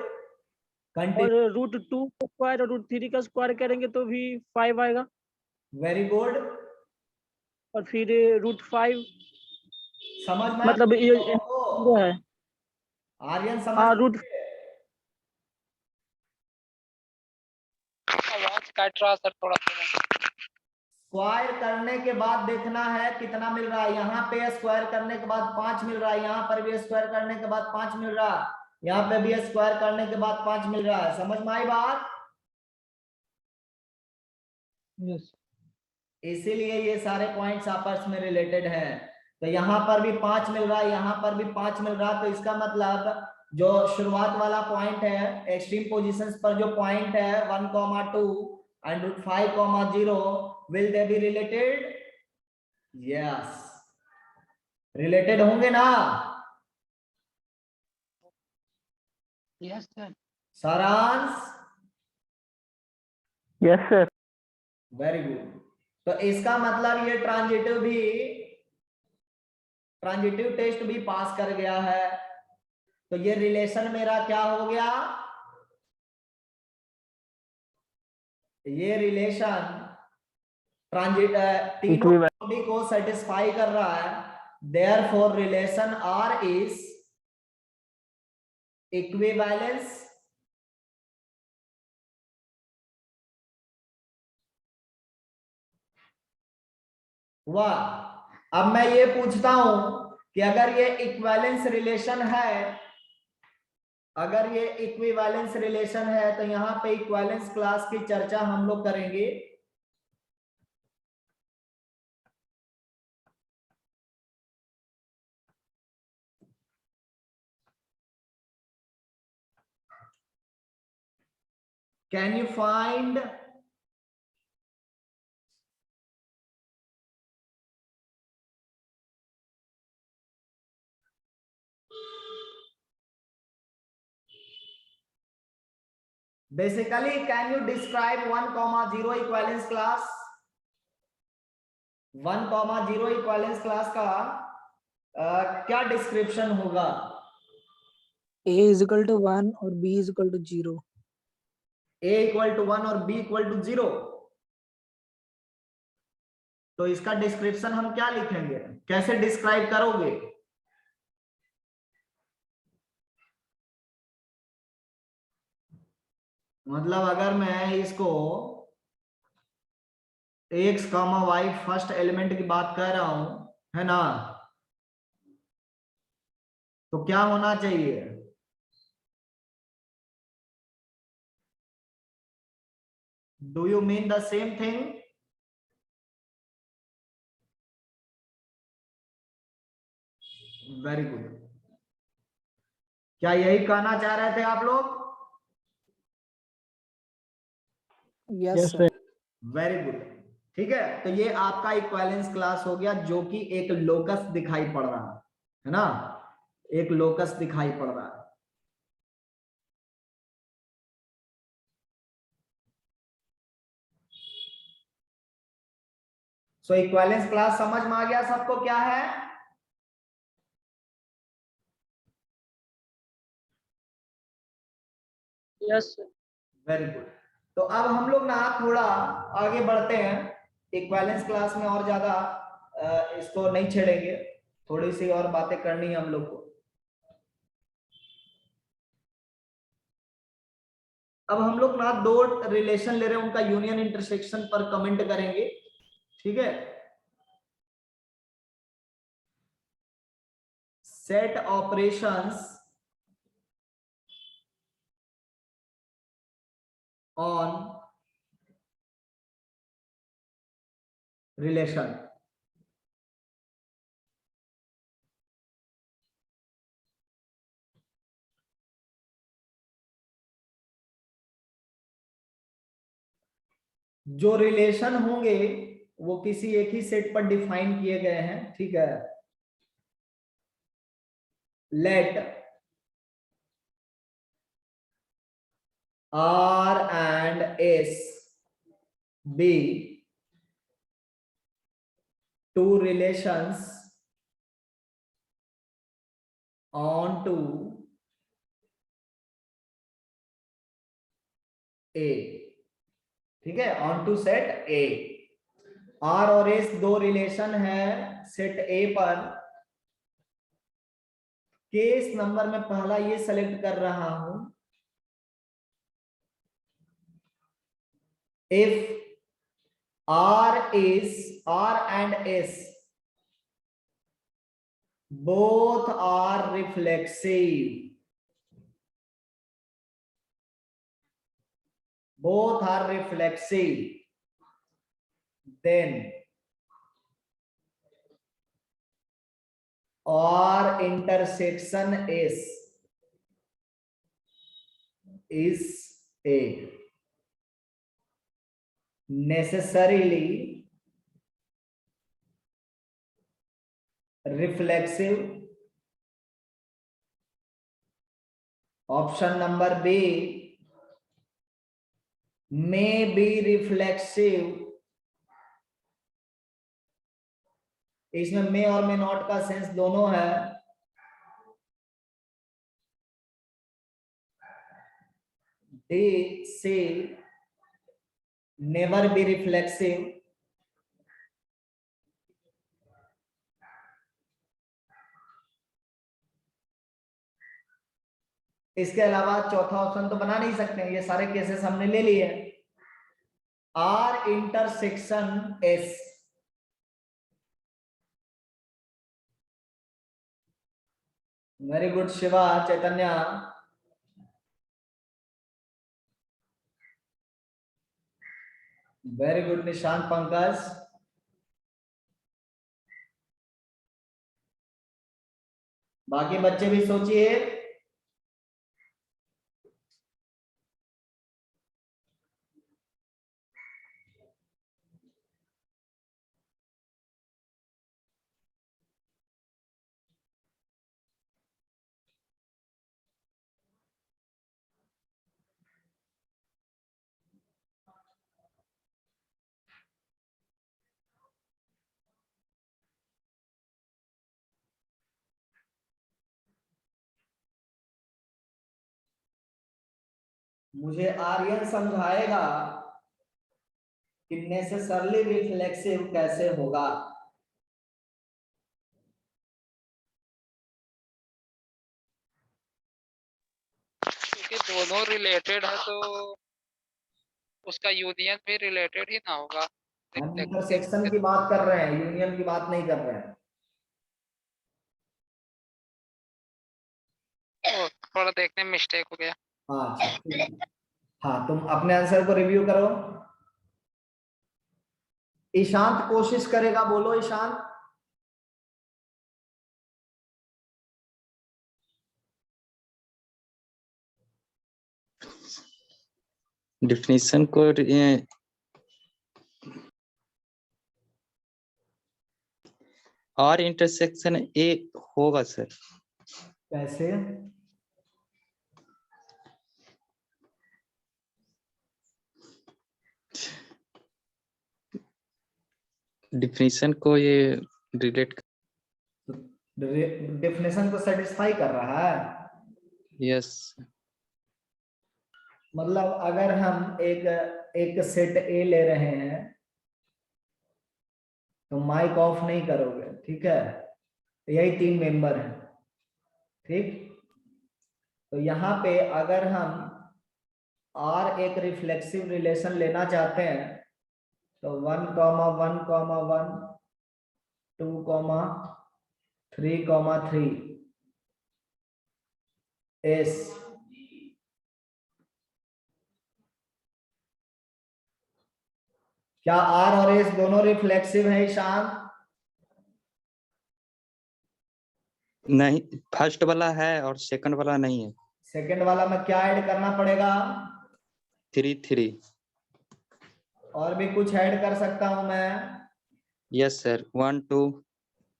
कंटिन्यू। √2 का स्क्वायर और √3 का स्क्वायर करेंगे तो भी 5 आएगा, वेरी गुड। और फिर √5 समझ में मतलब ये तो है। आर्यन समझ हाँ में? आवाज काट रहा सर थोड़ा थोड़ा। स्क्वायर करने के बाद देखना है कितना मिल रहा है। यहाँ पे स्क्वायर करने के बाद 5 मिल रहा है, यहाँ पर भी स्क्वायर करने के बाद 5 मिल रहा है, यहाँ पे भी स्क्वायर करने के बाद 5 मिल रहा है। समझ में आई बात? यस। इसीलिए ये सारे पॉइंट्स आपस में रिलेटेड है। तो यहाँ पर भी 5 मिल रहा है, यहाँ पर भी 5 मिल रहा है, तो इसका मतलब जो शुरुआत वाला पॉइंट है, एक्सट्रीम पोजीशंस पर जो पॉइंट है 1,2 and √5,0 will they be related? Yes, related होंगे ना? Yes sir. Saransh? Yes sir. Very good. तो इसका मतलब ये ट्रांजिटिव टेस्ट भी पास कर गया है। तो ये रिलेशन मेरा क्या हो गया? ये रिलेशन तीनों बॉडी को सेटिस्फाई कर रहा है। Therefore relation R is equivalence हुआ। अब मैं ये पूछता हूं कि अगर ये इक्विवेलेंस रिलेशन है, अगर ये इक्विवेलेंस रिलेशन है तो यहाँ पे इक्विवेलेंस क्लास की चर्चा हम लोग करेंगे। Can you find basically can you describe 1,0 equivalence class? 1,0 equivalence class का क्या डिस्क्रिप्शन होगा? A is equal to 1 और B is equal to 0. A equal to 1 और B equal to 0। तो इसका डिस्क्रिप्शन हम क्या लिखेंगे? कैसे डिस्क्राइब करोगे? मतलब अगर मैं इसको x, y फर्स्ट एलिमेंट की बात कर रहा हूं, है ना, तो क्या होना चाहिए? Do you mean the same thing? Very good. क्या यही कहना चाह रहे थे आप लोग? Yes sir. Very good. ठीक है, तो ये आपका इक्विवेलेंस क्लास हो गया, जो कि एक लोकस दिखाई पड़ रहा है ना, एक लोकस दिखाई पड़ रहा है। सो इक्विवेलेंस क्लास समझ में आ गया सबको क्या है? यस। Very good. तो अब हम लोग ना थोड़ा आगे बढ़ते हैं। इक्विवेलेंस क्लास में और ज्यादा इसको नहीं छेड़ेंगे, थोड़ी सी और बातें करनी है हम लोग को। अब हम लोग ना दो रिलेशन ले रहे हैं, उनका यूनियन इंटरसेक्शन पर कमेंट करेंगे। ठीक है, set operations on relation. जो रिलेशन होंगे वो किसी एक ही सेट पर डिफाइन किए गए हैं, ठीक है। Let R and S be two relations on to A, ठीक है, on to set A। R और S दो रिलेशन है सेट A पर। केस नंबर में पहला ये सेलेक्ट कर रहा हूं, if R and S both are reflexive, then or intersection S is a necessarily reflexive. Option number B, may be reflexive। इसमें मे और मे नॉट का सेंस दोनों है। D, C, never be reflexive। इसके अलावा चौथा ऑप्शन तो बना नहीं सकते, ये सारे केसेस हमने ले लिए। R intersection S, very good Shiva, Chaitanya, very good Nishant, Pankaj. बाकी बच्चे भी सोचिए। मुझे आर्यन समझाएगा कि नेसेसरली रिफ्लेक्सिव कैसे होगा। क्योंकि दोनों रिलेटेड है तो उसका यूनियन भी रिलेटेड ही ना होगा। हम इंटरसेक्शन की बात कर रहे हैं, यूनियन की बात नहीं कर रहे हैं। थोड़ा देखने में मिस्टेक हो गया। हाँ, हाँ, तुम अपने आंसर को रिव्यू करो। ईशांत कोशिश करेगा, बोलो ईशांत। डिफिनीशन को आर इंटरसेक्शन ए होगा सर। कैसे? डिफिनीशन को ये रिलेट, डेफिनेशन को सेटिस्फाई कर रहा है। यस। मतलब अगर हम एक सेट ए ले रहे हैं तो माइक ऑफ नहीं करोगे, ठीक है। यही 3 मेंबर हैं, ठीक। तो यहाँ पे अगर हम R एक रिफ्लेक्सिव रिलेशन लेना चाहते हैं तो 1,1,1 2,3,3 एस। क्या आर और एस दोनों रिफ्लेक्सिव है ईशान? नहीं, फर्स्ट वाला है और सेकंड वाला नहीं है। सेकंड वाला में क्या ऐड करना पड़ेगा? 3 और भी कुछ ऐड कर सकता हूं मैं? Yes sir, 1 2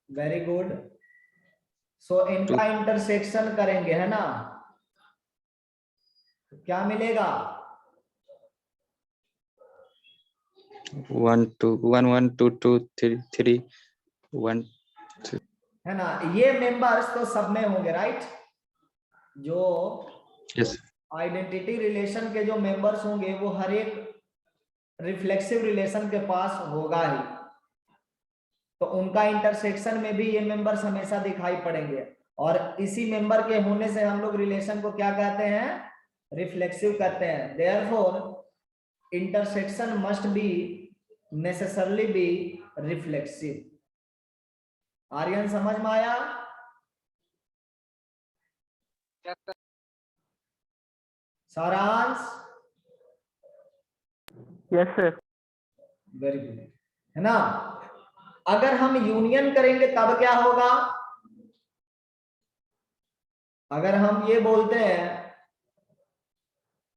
very good. So इनका इंटरसेक्शन करेंगे, है ना? तो क्या मिलेगा? 1 2 1 1 2 2 3 3 1। है ना? ये मेंबर्स तो सब में होंगे, राइट? जो यस आइडेंटिटी रिलेशन के जो मेंबर्स होंगे वो हर एक रिफ्लेक्सिव रिलेशन के पास होगा ही, तो उनका इंटरसेक्शन में भी ये मेंबर्स हमेशा दिखाई पड़ेंगे। और इसी मेंबर के होने से हम लोग रिलेशन को क्या कहते हैं? रिफ्लेक्सिव कहते हैं। Therefore intersection must be necessarily be reflexive. Aryan समझ में आया? सारांश? Yes sir. वेरी गुड, है ना? अगर हम यूनियन करेंगे तब क्या होगा? अगर हम ये बोलते हैं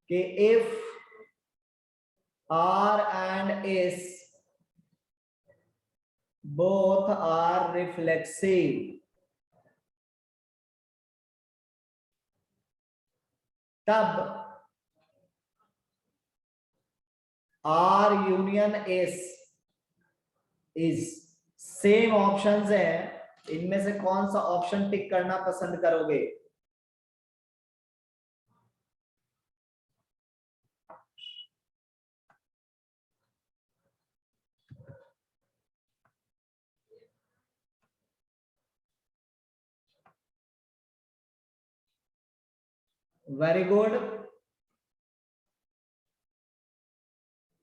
कि if R and S both are reflexive, तब R union S is same options है, इनमें से कौन सा ऑप्शन टिक करना पसंद करोगे? Very good.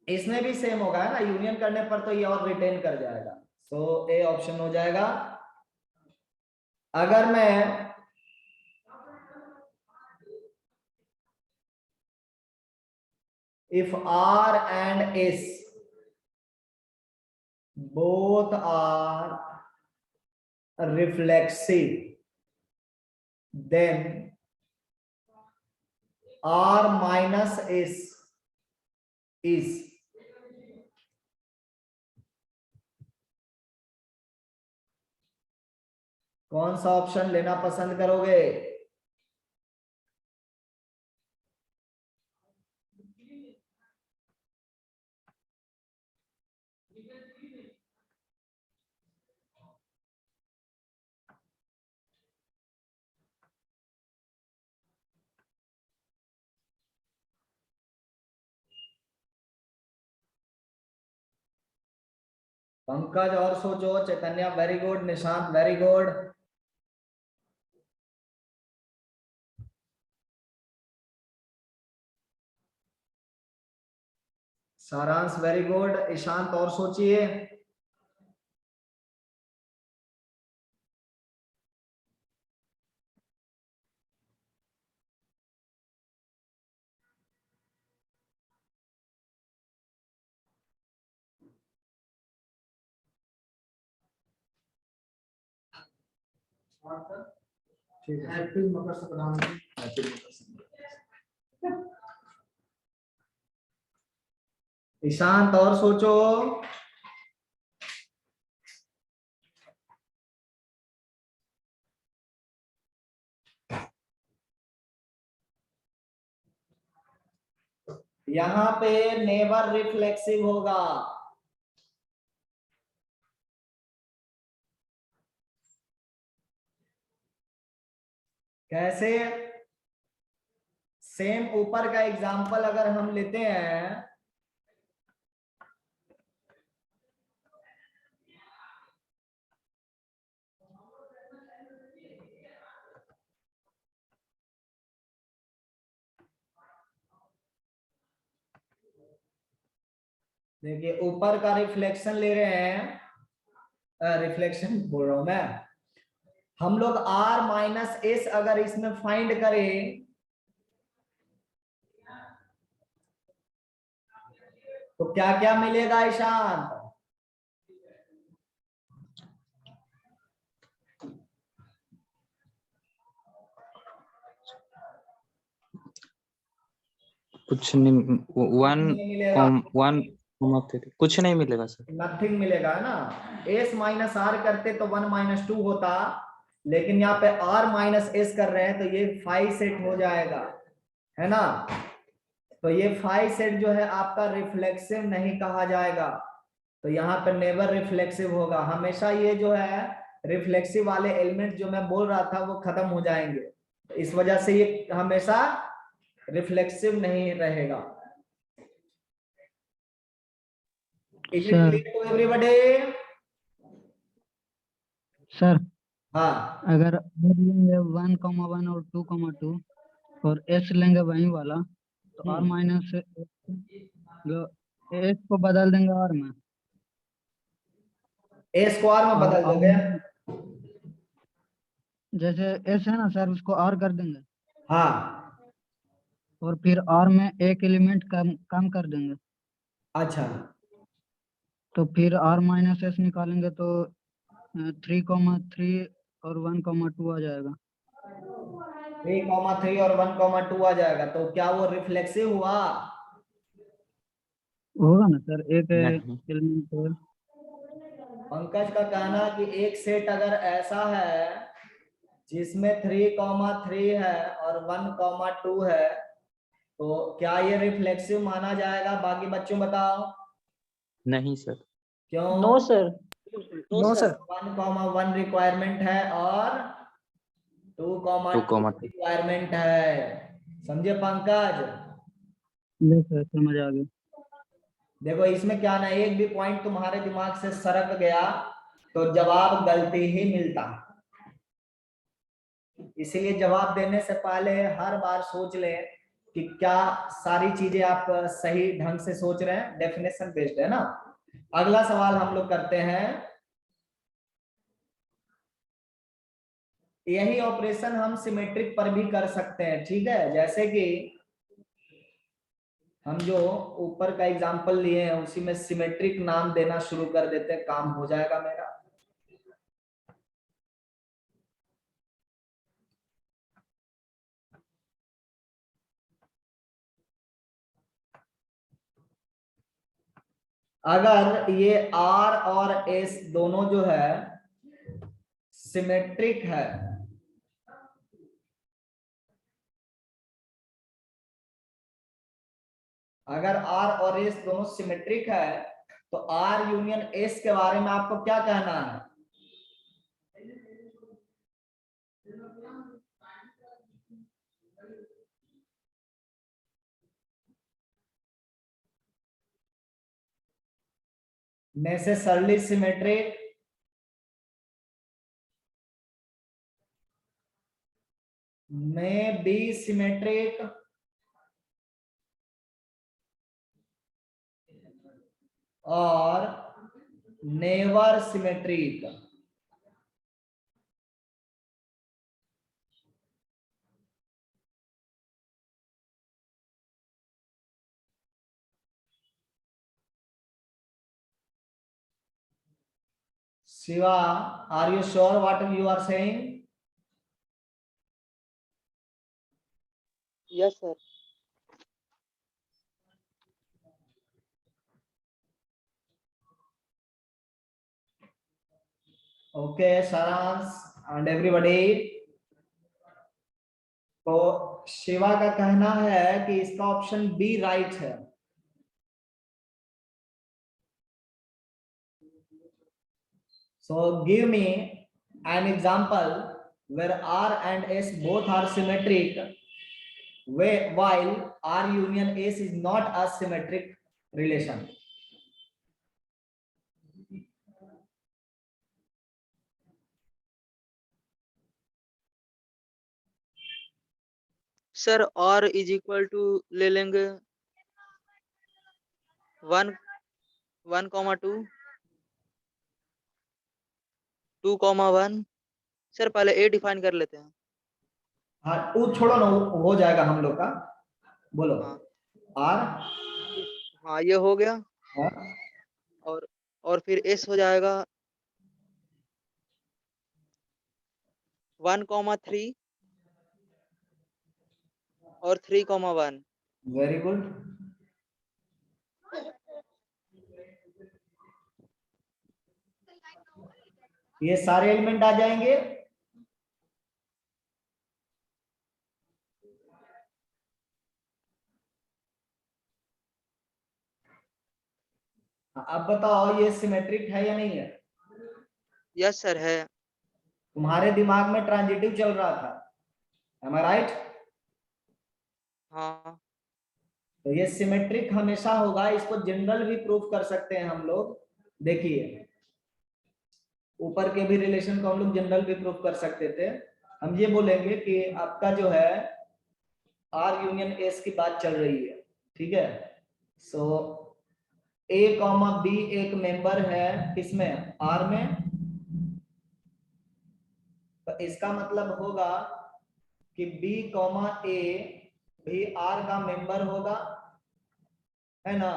इसमें भी सेम होगा, है ना? यूनियन करने पर तो ये और रिटेन कर जाएगा, सो ए ऑप्शन हो जाएगा। अगर मैं if R and S both are reflexive, then R minus S is कौन सा ऑप्शन लेना पसंद करोगे? पंकज और सोचो, Chaitanya very good, Nishant very good, Saransh very good, Ishant और सोचिए। ठीक है, हैप्पी मकर संक्रांति। हैप्पी मकर संक्रांति। ईशांत और सोचो। यहां पे नेवर रिफ्लेक्सिव होगा। कैसे? सेम ऊपर का एग्जांपल अगर हम लेते हैं, देखिए ऊपर का रिफ्लेक्शन ले रहे हैं, रिफ्लेक्शन बोल रहा हूं मैं, हम लोग R माइनस S अगर इसमें फाइंड करें तो क्या क्या मिलेगा ईशान? कुछ नहीं, वन नहीं मिलेगा, कुछ नहीं मिलेगा सर। नथिंग मिलेगा ना। S माइनस R करते तो 1 माइनस 2 होता, लेकिन यहाँ पे R माइनस S कर रहे हैं तो ये 5 सेट हो जाएगा, है ना। तो ये 5 सेट जो है आपका रिफ्लेक्सिव नहीं कहा जाएगा, तो यहाँ पे नेवर रिफ्लेक्सिव होगा। हमेशा ये जो है रिफ्लेक्सिव वाले एलिमेंट जो मैं बोल रहा था वो खत्म हो जाएंगे, तो इस वजह से ये हमेशा रिफ्लेक्सिव नहीं रहेगा। Is it Sir. clear to everybody? Sir हाँ अगर R लेंगे 1,1 और 2,2 और S लेंगे वही वाला, तो R माइनस S को बदल देंगे R में, A स्क्वायर में और बदल R दोगे। जैसे S है ना सर, उसको R कर देंगे, हाँ और फिर R में एक एलिमेंट कम कर देंगे, अच्छा, तो फिर R माइनस S निकालेंगे तो 3,3 और 1,2 आ जाएगा। 3,3 और 1,2 आ जाएगा, तो क्या वो रिफ्लेक्सिव हुआ? होगा ना सर, एक नहीं। एलिमेंट। पंकज का कहना कि एक सेट अगर ऐसा है जिसमें 3,3 है और 1,2 है, तो क्या ये रिफ्लेक्सिव माना जाएगा? बाकी बच्चों बताओ नहीं सर। क्यों? No sir. No sir. 1,1 requirement है और 2,2 2,2 रिक्वायरमेंट है, समझे पंकज? ले सर, समझ आ गया। देखो इसमें क्या ना, एक भी पॉइंट तुम्हारे दिमाग से सरक गया तो जवाब गलती ही मिलता, इसीलिए जवाब देने से पहले हर बार सोच लें कि क्या सारी चीजें आप सही ढंग से सोच रहे हैं। डेफिनेशन बेस्ड है ना। अगला सवाल हम लोग करते हैं, यही ऑपरेशन हम सिमेट्रिक पर भी कर सकते हैं, ठीक है। जैसे कि हम जो ऊपर का एग्जांपल लिए हैं उसी में सिमेट्रिक नाम देना शुरू कर देते हैं, काम हो जाएगा मेरा। अगर ये R और S दोनों जो है सिमेट्रिक है, अगर R और S दोनों सिमेट्रिक है तो R यूनियन S के बारे में आपको क्या कहना है? नेसेसरली सिमेट्रिक, में बी सिमेट्रिक, और never symmetric. Shiva, are you sure what you are saying? Yes, sir. Okay, Saransh and everybody. तो शिवा का कहना है कि इसका ऑप्शन बी राइट है। So give me an example where R and S both are symmetric, while R union S is not a symmetric relation. Sir R is equal to ले लेंगे 1,2 2,1 sir पहले ए डिफाइन कर लेते हैं। हाँ वो छोड़ो ना, वो हो जाएगा हम लोग का। बोलो। हाँ। आर। हाँ ये हो गया। हाँ। और फिर एस हो जाएगा 1,3 और 3,1। Very good. ये सारे एलिमेंट आ जाएंगे। अब बताओ ये सिमेट्रिक है या नहीं है? यस सर है। तुम्हारे दिमाग में ट्रांजिटिव चल रहा था, am I right? हाँ। तो ये सिमेट्रिक हमेशा होगा, इसको जनरल भी प्रूफ कर सकते हैं हम लोग। देखिए ऊपर के भी रिलेशन को हम लोग जनरल भी प्रूफ कर सकते थे। हम ये बोलेंगे कि आपका जो है आर यूनियन एस की बात चल रही है, ठीक है। सो ए कॉमा बी एक मेंबर है किसमें, आर में। तो इसका मतलब होगा कि बी कॉमा ए भी आर का मेंबर होगा, है ना।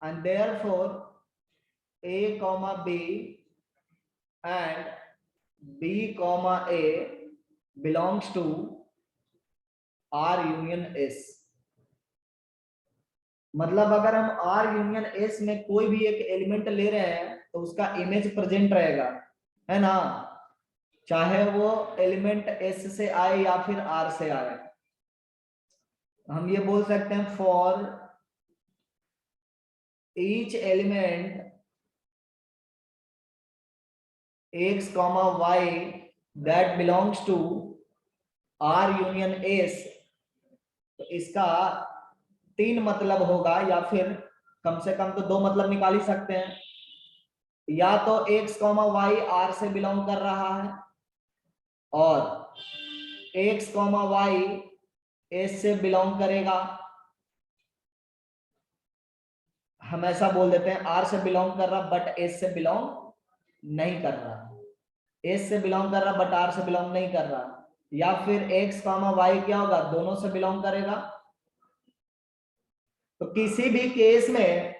And therefore a comma b and b comma a belongs to R union S। मतलब अगर हम R यूनियन S में कोई भी एक एलिमेंट ले रहे हैं तो उसका इमेज प्रेजेंट रहेगा, है ना, चाहे वो एलिमेंट S से आए या फिर R से आए। हम ये बोल सकते हैं for each element x comma y that belongs to R union S। तो इसका 3 मतलब होगा, या फिर कम से कम तो 2 मतलब निकाल ही सकते हैं। या तो x comma y R से बिलोंग कर रहा है, और x comma y S से बिलोंग करेगा। हम ऐसा बोल देते हैं R से बिलोंग कर रहा बट S से बिलोंग नहीं कर रहा, S से बिलोंग कर रहा बट R से बिलोंग नहीं कर रहा। या फिर x कॉमा y क्या होगा, दोनों से बिलोंग करेगा। तो किसी भी केस में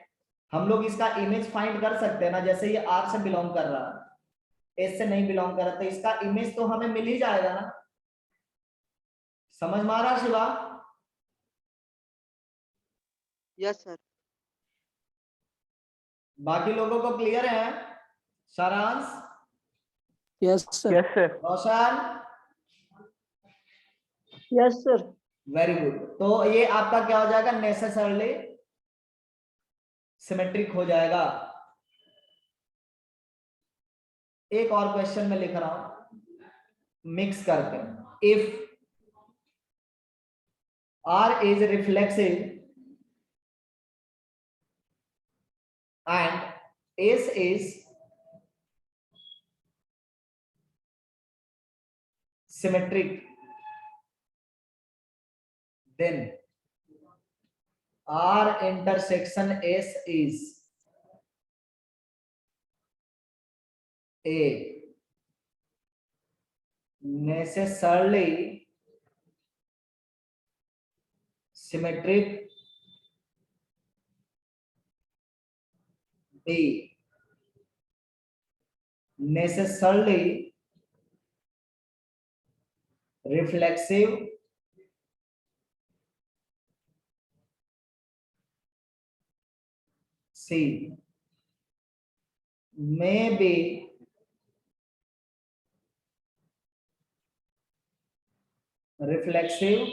हम लोग इसका इमेज फाइंड कर सकते हैं ना, जैसे ये R से बिलोंग कर रहा है, S से नहीं बिलोंग कर रहा, तो इसका इमेज तो हमें मिल ही जाएगा ना। समझ में आ रहा शिवा? Yes sir. बाकी लोगों को क्लियर है? Saransh? Yes sir. Yes sir. Roshan? Yes sir. Very good. तो ये आपका क्या हो जाएगा, नेसेसरली सिमेट्रिक हो जाएगा। एक और क्वेश्चन में लिख रहा हूं मिक्स करके। If R is reflexive and S is symmetric, then R intersection S is a necessarily symmetric, B necessarily reflexive, C may be reflexive,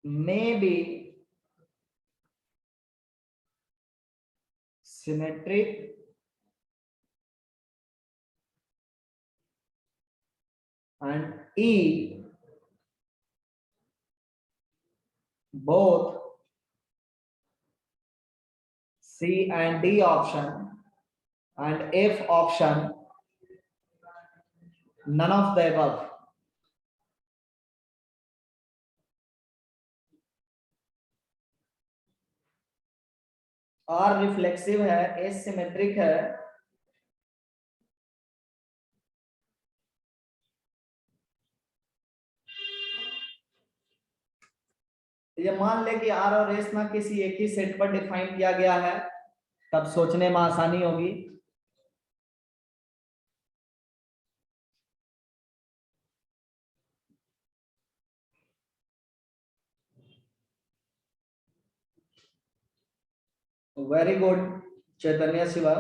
may be symmetric, and E both C and D option, and F option none of the above। R reflexive है, S symmetric है, ये मान ले कि R और S ना किसी एक ही सेट पर डिफाइन किया गया है, तब सोचने में आसानी होगी। वेरी गुड चैतन्य शिवा।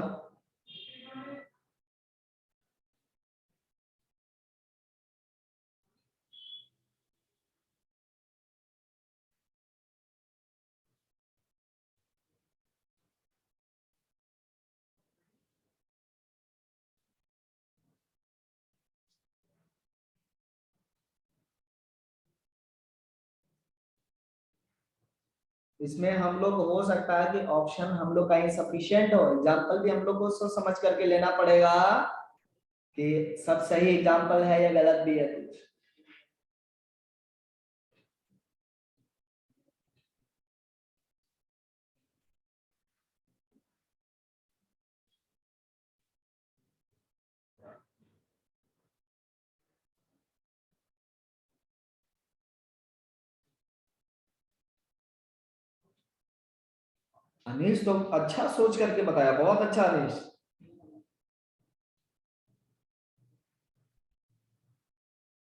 इसमें हम लोग हो सकता है कि ऑप्शन हम लोग का इनसफिशिएंट हो, एग्जाम्पल भी हम लोग को सोच समझ करके लेना पड़ेगा कि सब सही एग्जाम्पल है या गलत भी है कुछ। अनीश तो अच्छा सोच करके बताया, बहुत अच्छा अनीश।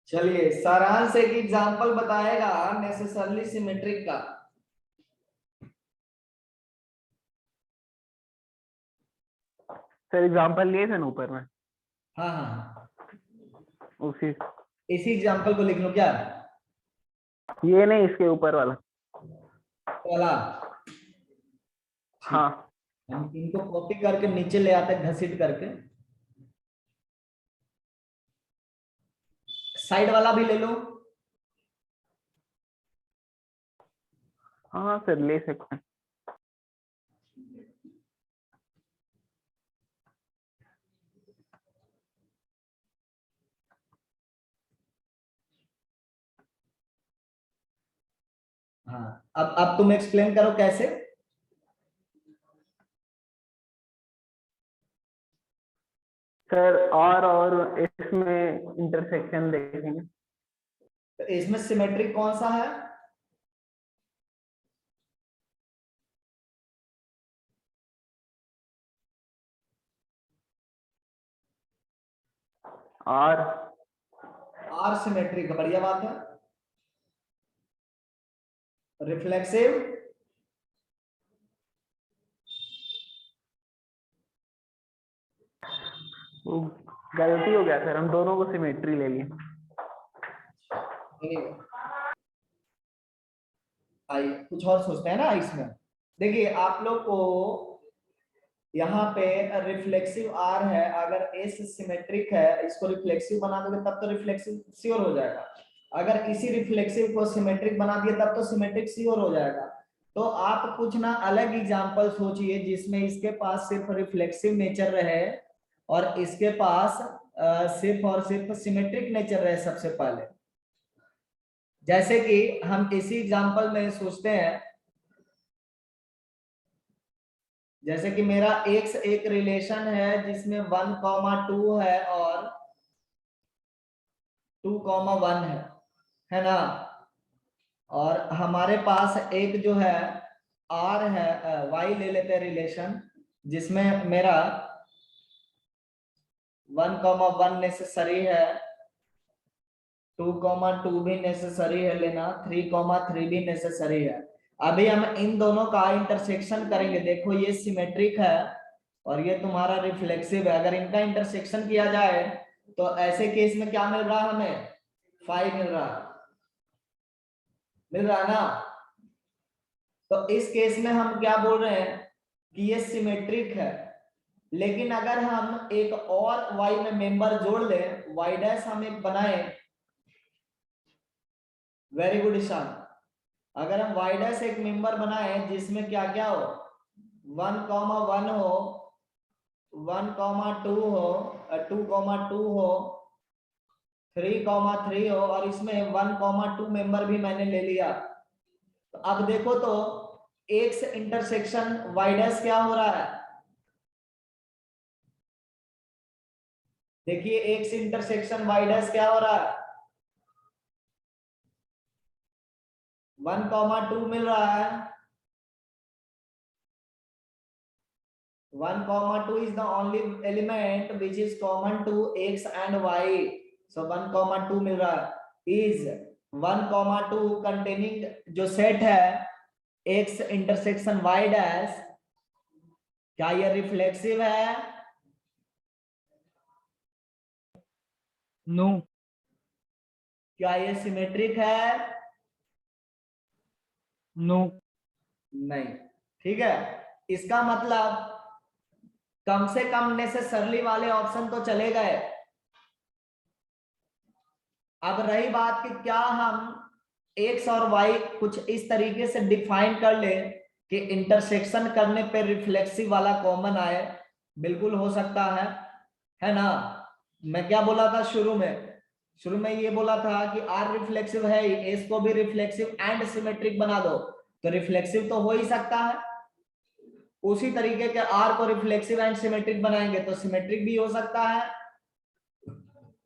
चलिए सारांश एक एग्जाम्पल बताएगा नेसेसरली सिमेट्रिक का। सर एग्जांपल लिए थे ना ऊपर में, हाँ हाँ, उसी इसी एग्जाम्पल को लिख लो क्या ये नहीं, इसके ऊपर वाला। वाला। हाँ हम इनको कॉपी करके नीचे ले आते हैं घसीट करके। साइड वाला भी ले लो। हाँ सर ले सकते हैं। हाँ अब तुम एक्सप्लेन करो कैसे। सर और इसमें इंटरसेक्शन देखेंगे। तो इसमें सिमेट्रिक कौन सा है? आर सिमेट्रिक, बढ़िया बात है। रिफ्लेक्सिव वो गलती हो गया सर, हम दोनों को सिमेट्री ले लिए। आइए कुछ और सोचते हैं ना इसमें। देखिए आप लोग को यहाँ पे रिफ्लेक्सिव आर है, अगर एस सिमेट्रिक है, इसको रिफ्लेक्सिव बना दोगे तब तो रिफ्लेक्सिव श्योर हो जाएगा। अगर इसी रिफ्लेक्सिव को सिमेट्रिक बना दिया तब तो सिमेट्रिक श्योर हो जाएगा। तो आप कुछ ना अलग एग्जांपल सोचिए जिसमें इसके पास सिर्फ रिफ्लेक्सिव नेचर रहे और इसके पास सिर्फ और सिर्फ सिमेट्रिक नेचर रहे सबसे पहले। जैसे कि हम इसी एग्जांपल में सोचते हैं, जैसे कि मेरा x एक रिलेशन है जिसमें 1,2 है और 2,1 है ना। और हमारे पास एक जो है r है, y ले लेते हैं रिलेशन जिसमें मेरा 1,1 नेसेसरी है, 2,2 भी नेसेसरी है लेना, 3,3 भी नेसेसरी है। अभी हम इन दोनों का इंटरसेक्शन करेंगे। देखो ये सिमेट्रिक है और ये तुम्हारा रिफ्लेक्सिव है। अगर इनका इंटरसेक्शन किया जाए तो ऐसे केस में क्या मिल रहा है हमें? 5 मिल रहा है ना। तो इस केस में हम क्या बोल रहे हैं कि ये सिमेट्रिक है। लेकिन अगर हम एक और y में मेंबर जोड़ लें, y डैश हम एक बनाए, वेरी गुड ईशान, अगर हम y डैश एक मेंबर बनाए जिसमें क्या क्या हो, 1,1 हो, 1,2 हो, 2,2 हो, 3,3 हो और इसमें 1,2 मेंबर भी मैंने ले लिया। तो अब देखो तो एक्स इंटरसेक्शन वाई डैश क्या हो रहा है? देखिए एक्स इंटरसेक्शन वाई डैश क्या हो रहा है? 1,2 मिल रहा है। 1,2 is the only element which is common to x and y. So 1,2 मिल रहा है। is 1,2 containing जो सेट है x इंटरसेक्शन y डैश, क्या ये रिफ्लेक्सिव है? नो। क्या ये सिमेट्रिक है? नो। नहीं। ठीक है, इसका मतलब कम से कम नेसेसरली वाले ऑप्शन तो चले गए। अब रही बात कि क्या हम x और y कुछ इस तरीके से डिफाइन कर ले कि इंटरसेक्शन करने पे रिफ्लेक्सिव वाला कॉमन आए। बिल्कुल हो सकता है ना? मैं क्या बोला था शुरू में ये बोला था कि r रिफ्लेक्सिव है, s को भी रिफ्लेक्सिव एंड सिमेट्रिक बना दो तो रिफ्लेक्सिव तो हो ही सकता है। उसी तरीके के r को रिफ्लेक्सिव एंड सिमेट्रिक बनाएंगे तो सिमेट्रिक भी हो सकता है।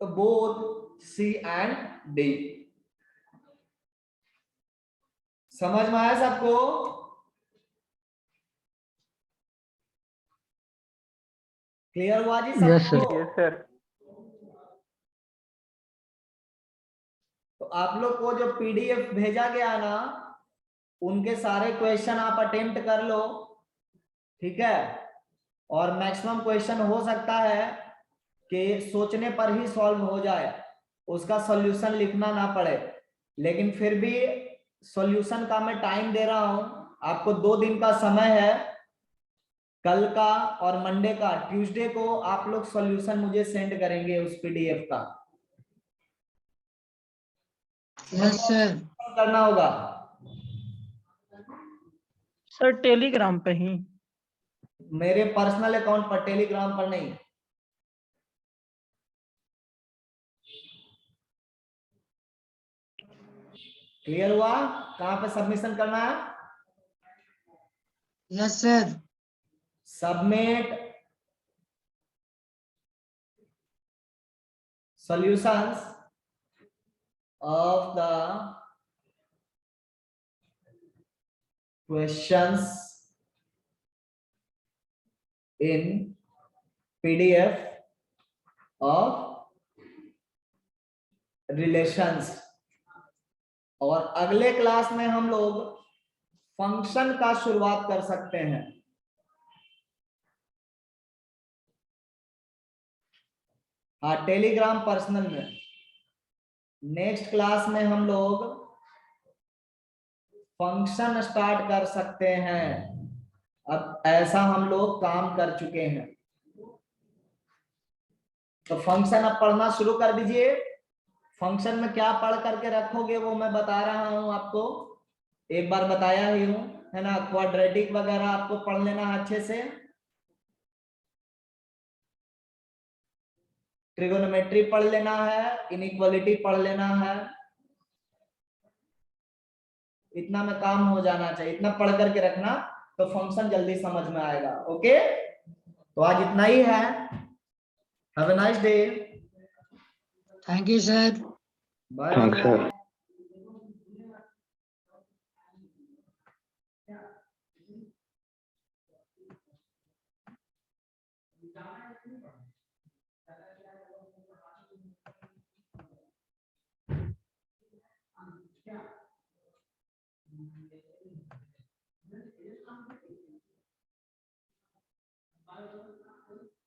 तो बोथ सी एंड डी। समझ में आया सबको? क्लियर हुआ जी सबको? Yes, sir. Yes sir. तो आप लोग को जो पीडीएफ भेजा गया ना, उनके सारे क्वेश्चन आप अटेम्प्ट कर लो, ठीक है? और मैक्सिमम क्वेश्चन हो सकता है कि सोचने पर ही सॉल्व हो जाए, उसका सॉल्यूशन लिखना ना पड़े, लेकिन फिर भी सॉल्यूशन का मैं टाइम दे रहा हूं आपको। 2 दिन का समय है, कल का और मंडे का। ट्यूसडे को आप लोग सॉल्यूशन मुझे सेंड करेंगे उस पीडीएफ का। Yes sir. करना होगा सर टेलीग्राम पे ही। मेरे पर्सनल अकाउंट पर, टेलीग्राम पर नहीं। क्लियर हुआ? कहां पे सबमिशन करना है? Yes sir. Submit solutions of the questions in PDF of relations। और अगले क्लास में हम लोग फंक्शन का शुरुआत कर सकते हैं। हाँ, टेलीग्राम पर्सनल में। नेक्स्ट क्लास में हम लोग फंक्शन स्टार्ट कर सकते हैं। अब ऐसा हम लोग काम कर चुके हैं, तो फंक्शन अब पढ़ना शुरू कर दीजिए। फंक्शन में क्या पढ़ करके रखोगे वो मैं बता रहा हूं आपको, एक बार बताया ही हूं, है ना? क्वाड्रेटिक वगैरह आपको पढ़ लेना है अच्छे से, ट्रिगोनोमेट्री पढ़ लेना है, इनइक्वालिटी पढ़ लेना है। इतना में काम हो जाना चाहिए, इतना पढ़ करके रखना तो फंक्शन जल्दी समझ में आएगा। ओके, तो आज इतना ही है। Have a nice day. Thank you sir. Bye.